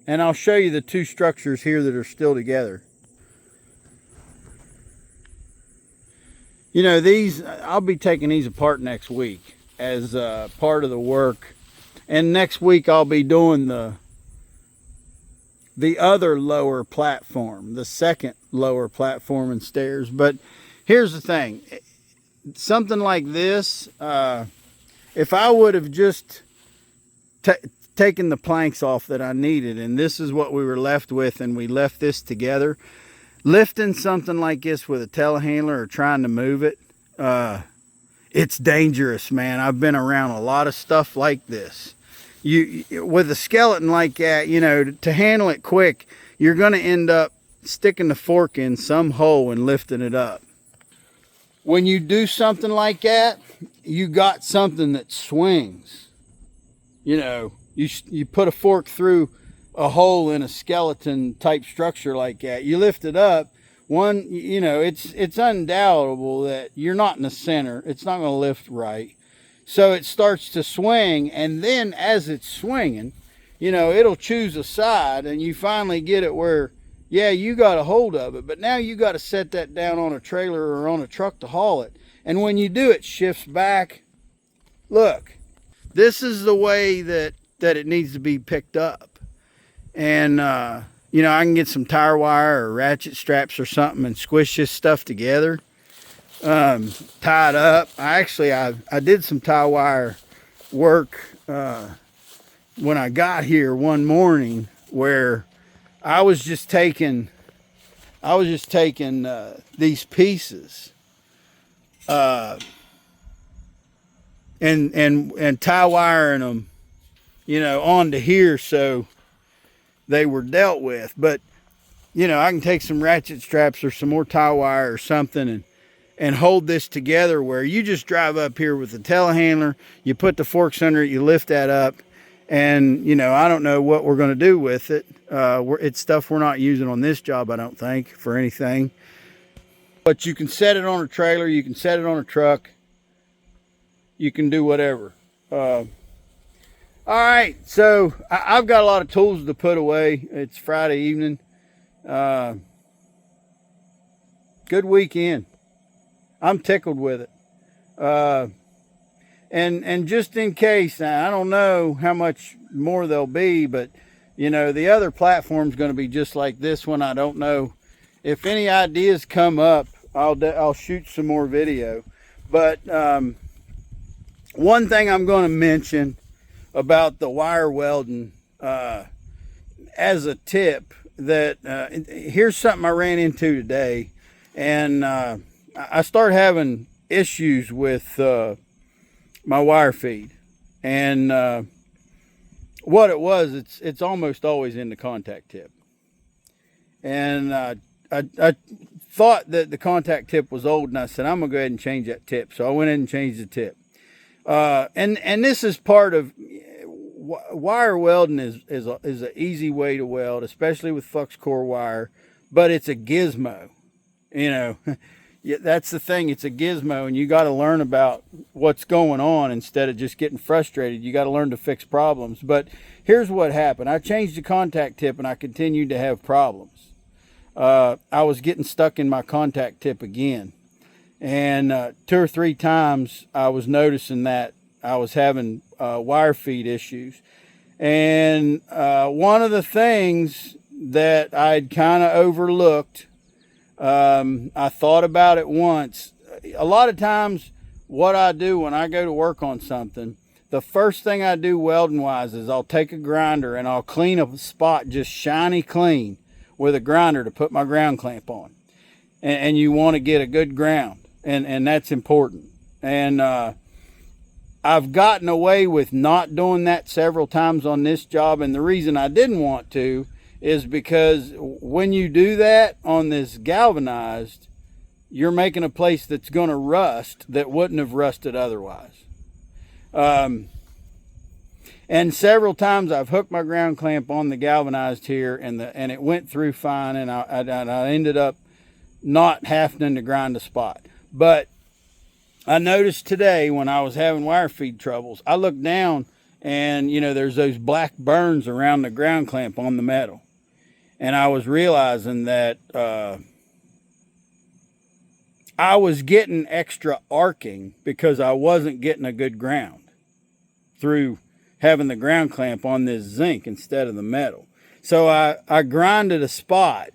I'll show you the two structures here that are still together. You know, these, I'll be taking these apart next week as part of the work. And next week I'll be doing the other lower platform, the second lower platform and stairs. But here's the thing, something like this, if I would have just taken the planks off that I needed, and this is what we were left with, and we left this together, lifting something like this with a telehandler or trying to move it, it's dangerous, man. I've been around a lot of stuff like this. You with a skeleton like that, you know, to handle it quick, you're going to end up sticking the fork in some hole and lifting it up. When you do something like that, you got something that swings. You know, you put a fork through a hole in a skeleton type structure like that, you lift it up, one, you know, it's undoubtable that you're not in the center, it's not going to lift right, so it starts to swing, and then as it's swinging, you know, it'll choose a side, and you finally get it where, yeah, you got a hold of it, but now you got to set that down on a trailer or on a truck to haul it, and when you do, it shifts back. Look, this is the way that it needs to be picked up. And, you know, I can get some tire wire or ratchet straps or something and squish this stuff together, tie it up. I did some tie wire work when I got here one morning, where I was just taking these pieces and tie wiring them, you know, onto here, so they were dealt with. But, you know, I can take some ratchet straps or some more tie wire or something and hold this together, where you just drive up here with the telehandler, you put the forks under it, you lift that up, and, you know, I don't know what we're going to do with it. It's stuff we're not using on this job, I don't think, for anything. But you can set it on a trailer, you can set it on a truck, you can do whatever. All right, so I've got a lot of tools to put away. It's Friday evening. Good weekend. I'm tickled with it. And just in case, I don't know how much more there'll be, but, you know, the other platform's going to be just like this one. I don't know. If any ideas come up, I'll shoot some more video. But one thing I'm going to mention about the wire welding as a tip, that here's something I ran into today, and I started having issues with my wire feed, and what it was, it's almost always in the contact tip, and I thought that the contact tip was old, and I said, I'm gonna go ahead and change that tip. So I went ahead and changed the tip. And this is part of wire welding is an easy way to weld, especially with flux core wire, but it's a gizmo. You know, yeah, that's the thing. It's a gizmo, and you got to learn about what's going on instead of just getting frustrated. You got to learn to fix problems. But here's what happened. I changed the contact tip, and I continued to have problems. I was getting stuck in my contact tip again. And 2 or 3 times I was noticing that I was having wire feed issues. And one of the things that I'd kind of overlooked, I thought about it once. A lot of times what I do when I go to work on something, the first thing I do welding wise is I'll take a grinder and I'll clean a spot just shiny clean with a grinder to put my ground clamp on. And you want to get a good ground. And that's important. And I've gotten away with not doing that several times on this job. And the reason I didn't want to is because when you do that on this galvanized, you're making a place that's going to rust that wouldn't have rusted otherwise. And several times I've hooked my ground clamp on the galvanized here, and it went through fine, and I ended up not having to grind a spot. But I noticed today when I was having wire feed troubles, I looked down and, you know, there's those black burns around the ground clamp on the metal. And I was realizing that I was getting extra arcing because I wasn't getting a good ground through having the ground clamp on this zinc instead of the metal. So I grinded a spot,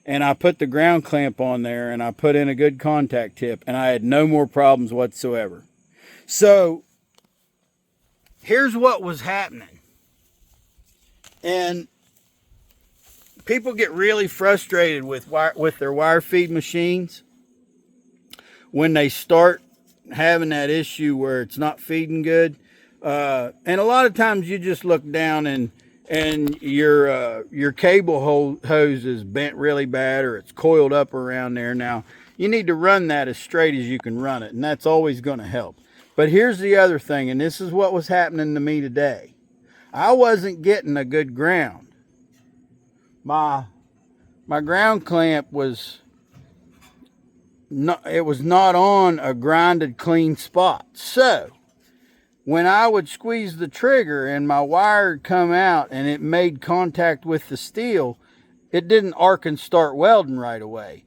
and I put the ground clamp on there, and I put in a good contact tip, and I had no more problems whatsoever. So here's what was happening. And people get really frustrated with their wire feed machines when they start having that issue where it's not feeding good. And a lot of times you just look down and your cable hose is bent really bad, or it's coiled up around there. Now, you need to run that as straight as you can run it, and that's always going to help. But here's the other thing, and this is what was happening to me today. I wasn't getting a good ground. My ground clamp was not on a grinded clean spot. So when I would squeeze the trigger and my wire would come out and it made contact with the steel, it didn't arc and start welding right away.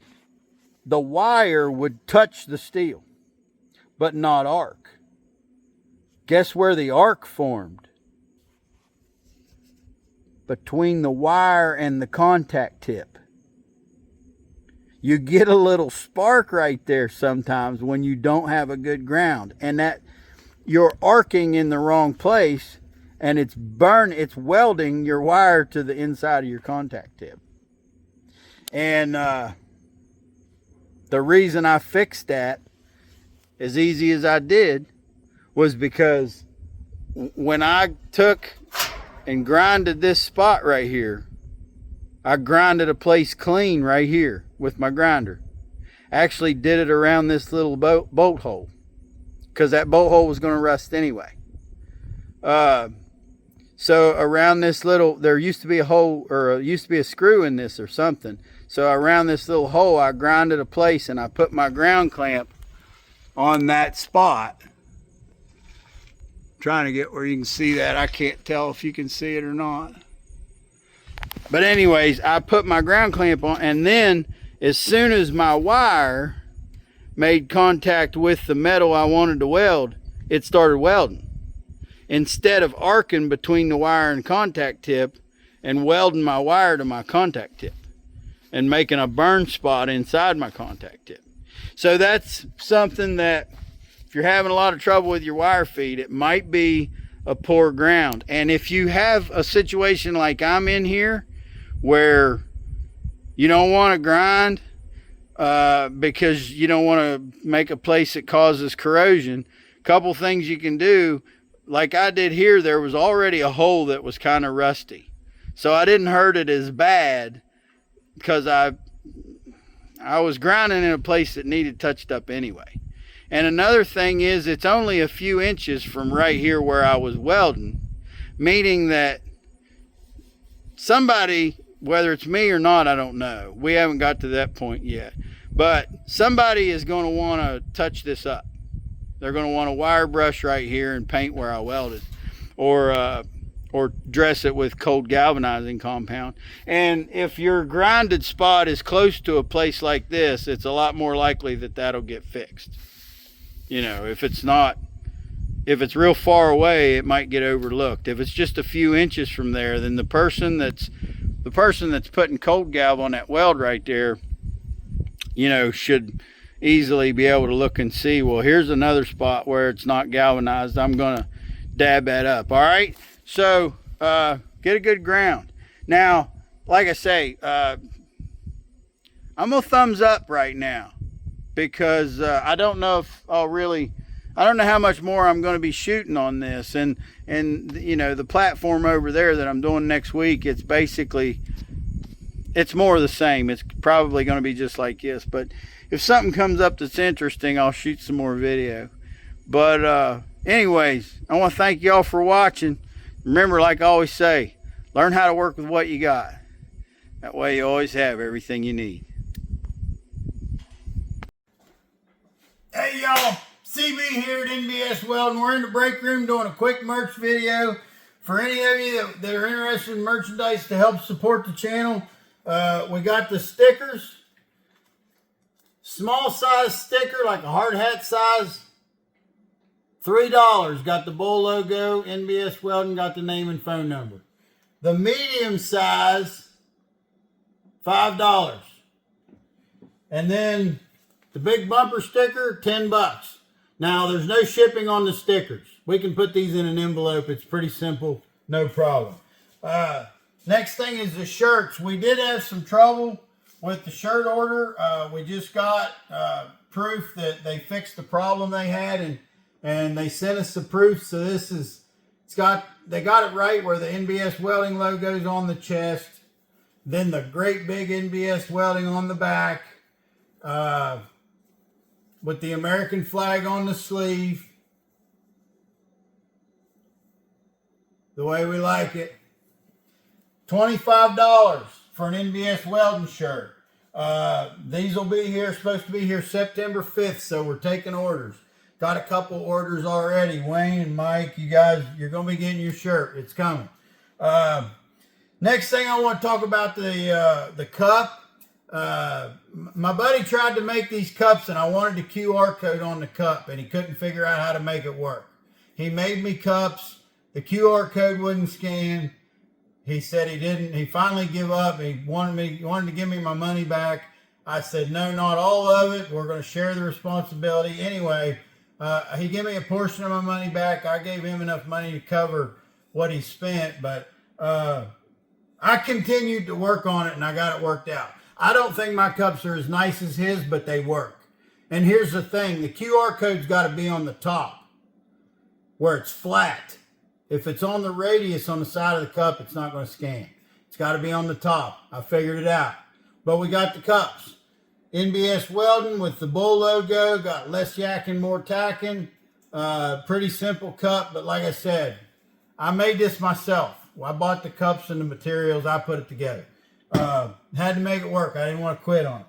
The wire would touch the steel, but not arc. Guess where the arc formed? Between the wire and the contact tip. You get a little spark right there sometimes when you don't have a good ground, and that you're arcing in the wrong place, and it's welding your wire to the inside of your contact tip. And the reason I fixed that as easy as I did was because when I took and grinded this spot right here, I grinded a place clean right here with my grinder. Actually did it around this little bolt hole, because that bolt hole was going to rust anyway. So around this little, there used to be a hole, or used to be a screw in this or something. So around this little hole, I grinded a place, and I put my ground clamp on that spot. Trying to get where you can see that. I can't tell if you can see it or not. But anyways, I put my ground clamp on, and then as soon as my wire made contact with the metal I wanted to weld, it started welding. Instead of arcing between the wire and contact tip and welding my wire to my contact tip and making a burn spot inside my contact tip. So that's something that, if you're having a lot of trouble with your wire feed, it might be a poor ground. And if you have a situation like I'm in here, where you don't want to grind because you don't want to make a place that causes corrosion, a couple things you can do, like I did here, there was already a hole that was kind of rusty. So I didn't hurt it as bad because I was grinding in a place that needed touched up anyway. And another thing is, it's only a few inches from right here where I was welding, meaning that somebody, whether it's me or not, I don't know. We haven't got to that point yet. But somebody is going to want to touch this up. They're going to want a wire brush right here and paint where I welded, or dress it with cold galvanizing compound. And if your grinded spot is close to a place like this, it's a lot more likely that that'll get fixed. You know, if it's real far away, it might get overlooked. If it's just a few inches from there, then the person that's putting cold galv on that weld right there, you know, should easily be able to look and see, well, here's another spot where it's not galvanized. I'm gonna dab that up. All right, so get a good ground. Now, like I say, I'm gonna thumbs up right now, because I don't know if I don't know how much more I'm going to be shooting on this. And you know, the platform over there that I'm doing next week, it's more of the same. It's probably going to be just like this, but if something comes up that's interesting, I'll shoot some more video. But anyways, I want to thank y'all for watching. Remember, like I always say, learn how to work with what you got. That way you always have everything you need. Hey y'all, CB here at NBS Welding. We're in the break room doing a quick merch video. For any of you that are interested in merchandise to help support the channel, we got the stickers. Small size sticker, like a hard hat size, $3. Got the bull logo, NBS Welding, got the name and phone number. The medium size, $5. And then the big bumper sticker, $10. Now, there's no shipping on the stickers. We can put these in an envelope. It's pretty simple, no problem. Next thing is the shirts. We did have some trouble with the shirt order. We just got proof that they fixed the problem they had, and they sent us the proof. So this is, they got it right where the NBS Welding logo is on the chest, then the great big NBS Welding on the back, with the American flag on the sleeve, the way we like it. $25 for an NBS Welding shirt. These will be here, supposed to be here September 5th, so we're taking orders. Got a couple orders already. Wayne and Mike, you guys, you're going to be getting your shirt. It's coming. Next thing I want to talk about the cup. My buddy tried to make these cups, and I wanted the QR code on the cup, and he couldn't figure out how to make it work. He made me cups. The QR code wouldn't scan. He said he didn't. He finally gave up. He wanted to give me my money back. I said, no, not all of it. We're going to share the responsibility. Anyway, he gave me a portion of my money back. I gave him enough money to cover what he spent, but I continued to work on it, and I got it worked out. I don't think my cups are as nice as his, but they work. And here's the thing. The QR code's got to be on the top where it's flat. If it's on the radius on the side of the cup, it's not going to scan. It's got to be on the top. I figured it out. But we got the cups. NBS Welding with the bull logo. Got less yakking, more tacking. Pretty simple cup, but like I said, I made this myself. I bought the cups and the materials. I put it together. Had to make it work. I didn't want to quit on it.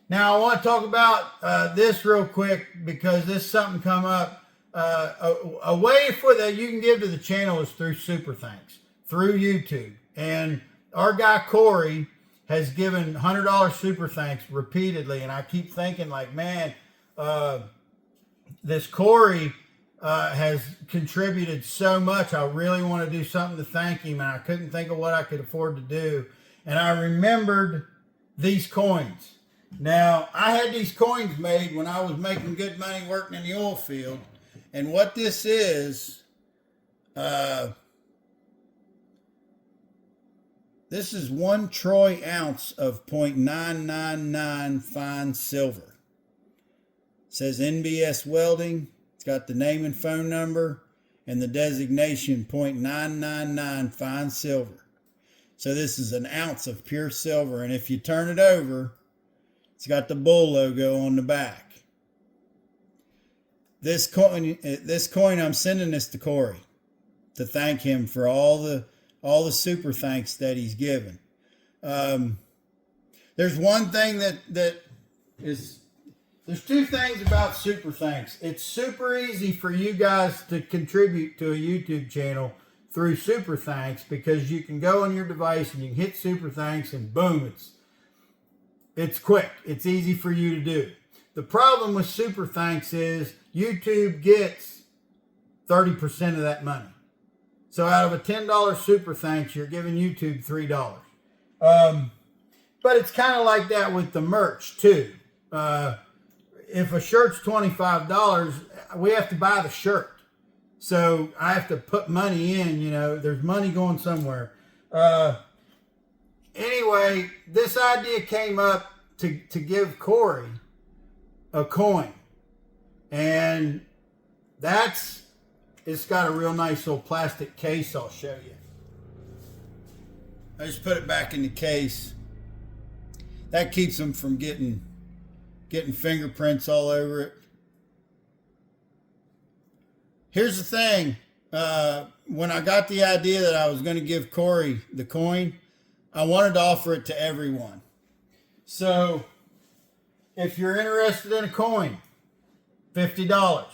Now, I want to talk about this real quick, because this something come up. A way for that you can give to the channel is through Super Thanks, through YouTube. And our guy Corey has given $100 Super Thanks repeatedly, and I keep thinking, like, man, this Corey has contributed so much. I really want to do something to thank him, and I couldn't think of what I could afford to do. And I remembered these coins. Now, I had these coins made when I was making good money working in the oil field. And what this is, this is 1 troy ounce of 0.999 fine silver. It says NBS Welding. It's got the name and phone number and the designation 0.999 fine silver. So this is an ounce of pure silver. And if you turn it over, it's got the bull logo on the back. This coin, I'm sending this to Corey. to thank him for all the super thanks that he's given. There's one thing that is, there's two things about super thanks. It's super easy for you guys to contribute to a YouTube channel through super thanks, because you can go on your device and you can hit super thanks and boom, it's quick. It's easy for you to do. The problem with super thanks is YouTube gets 30% of that money. So out of a $10 super thanks, you're giving YouTube $3. But it's kind of like that with the merch too. If a shirt's $25, we have to buy the shirt. So I have to put money in, there's money going somewhere. Anyway, this idea came up to give Corey a coin. And it's got a real nice little plastic case I'll show you. I just put it back in the case. That keeps them from getting fingerprints all over it. Here's the thing. When I got the idea that I was going to give Corey the coin, I wanted to offer it to everyone. So if you're interested in a coin, $50.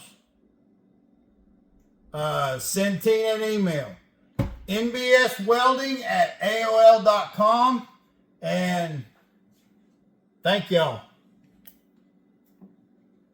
Send Tina an email. nbswelding@aol.com. And thank y'all.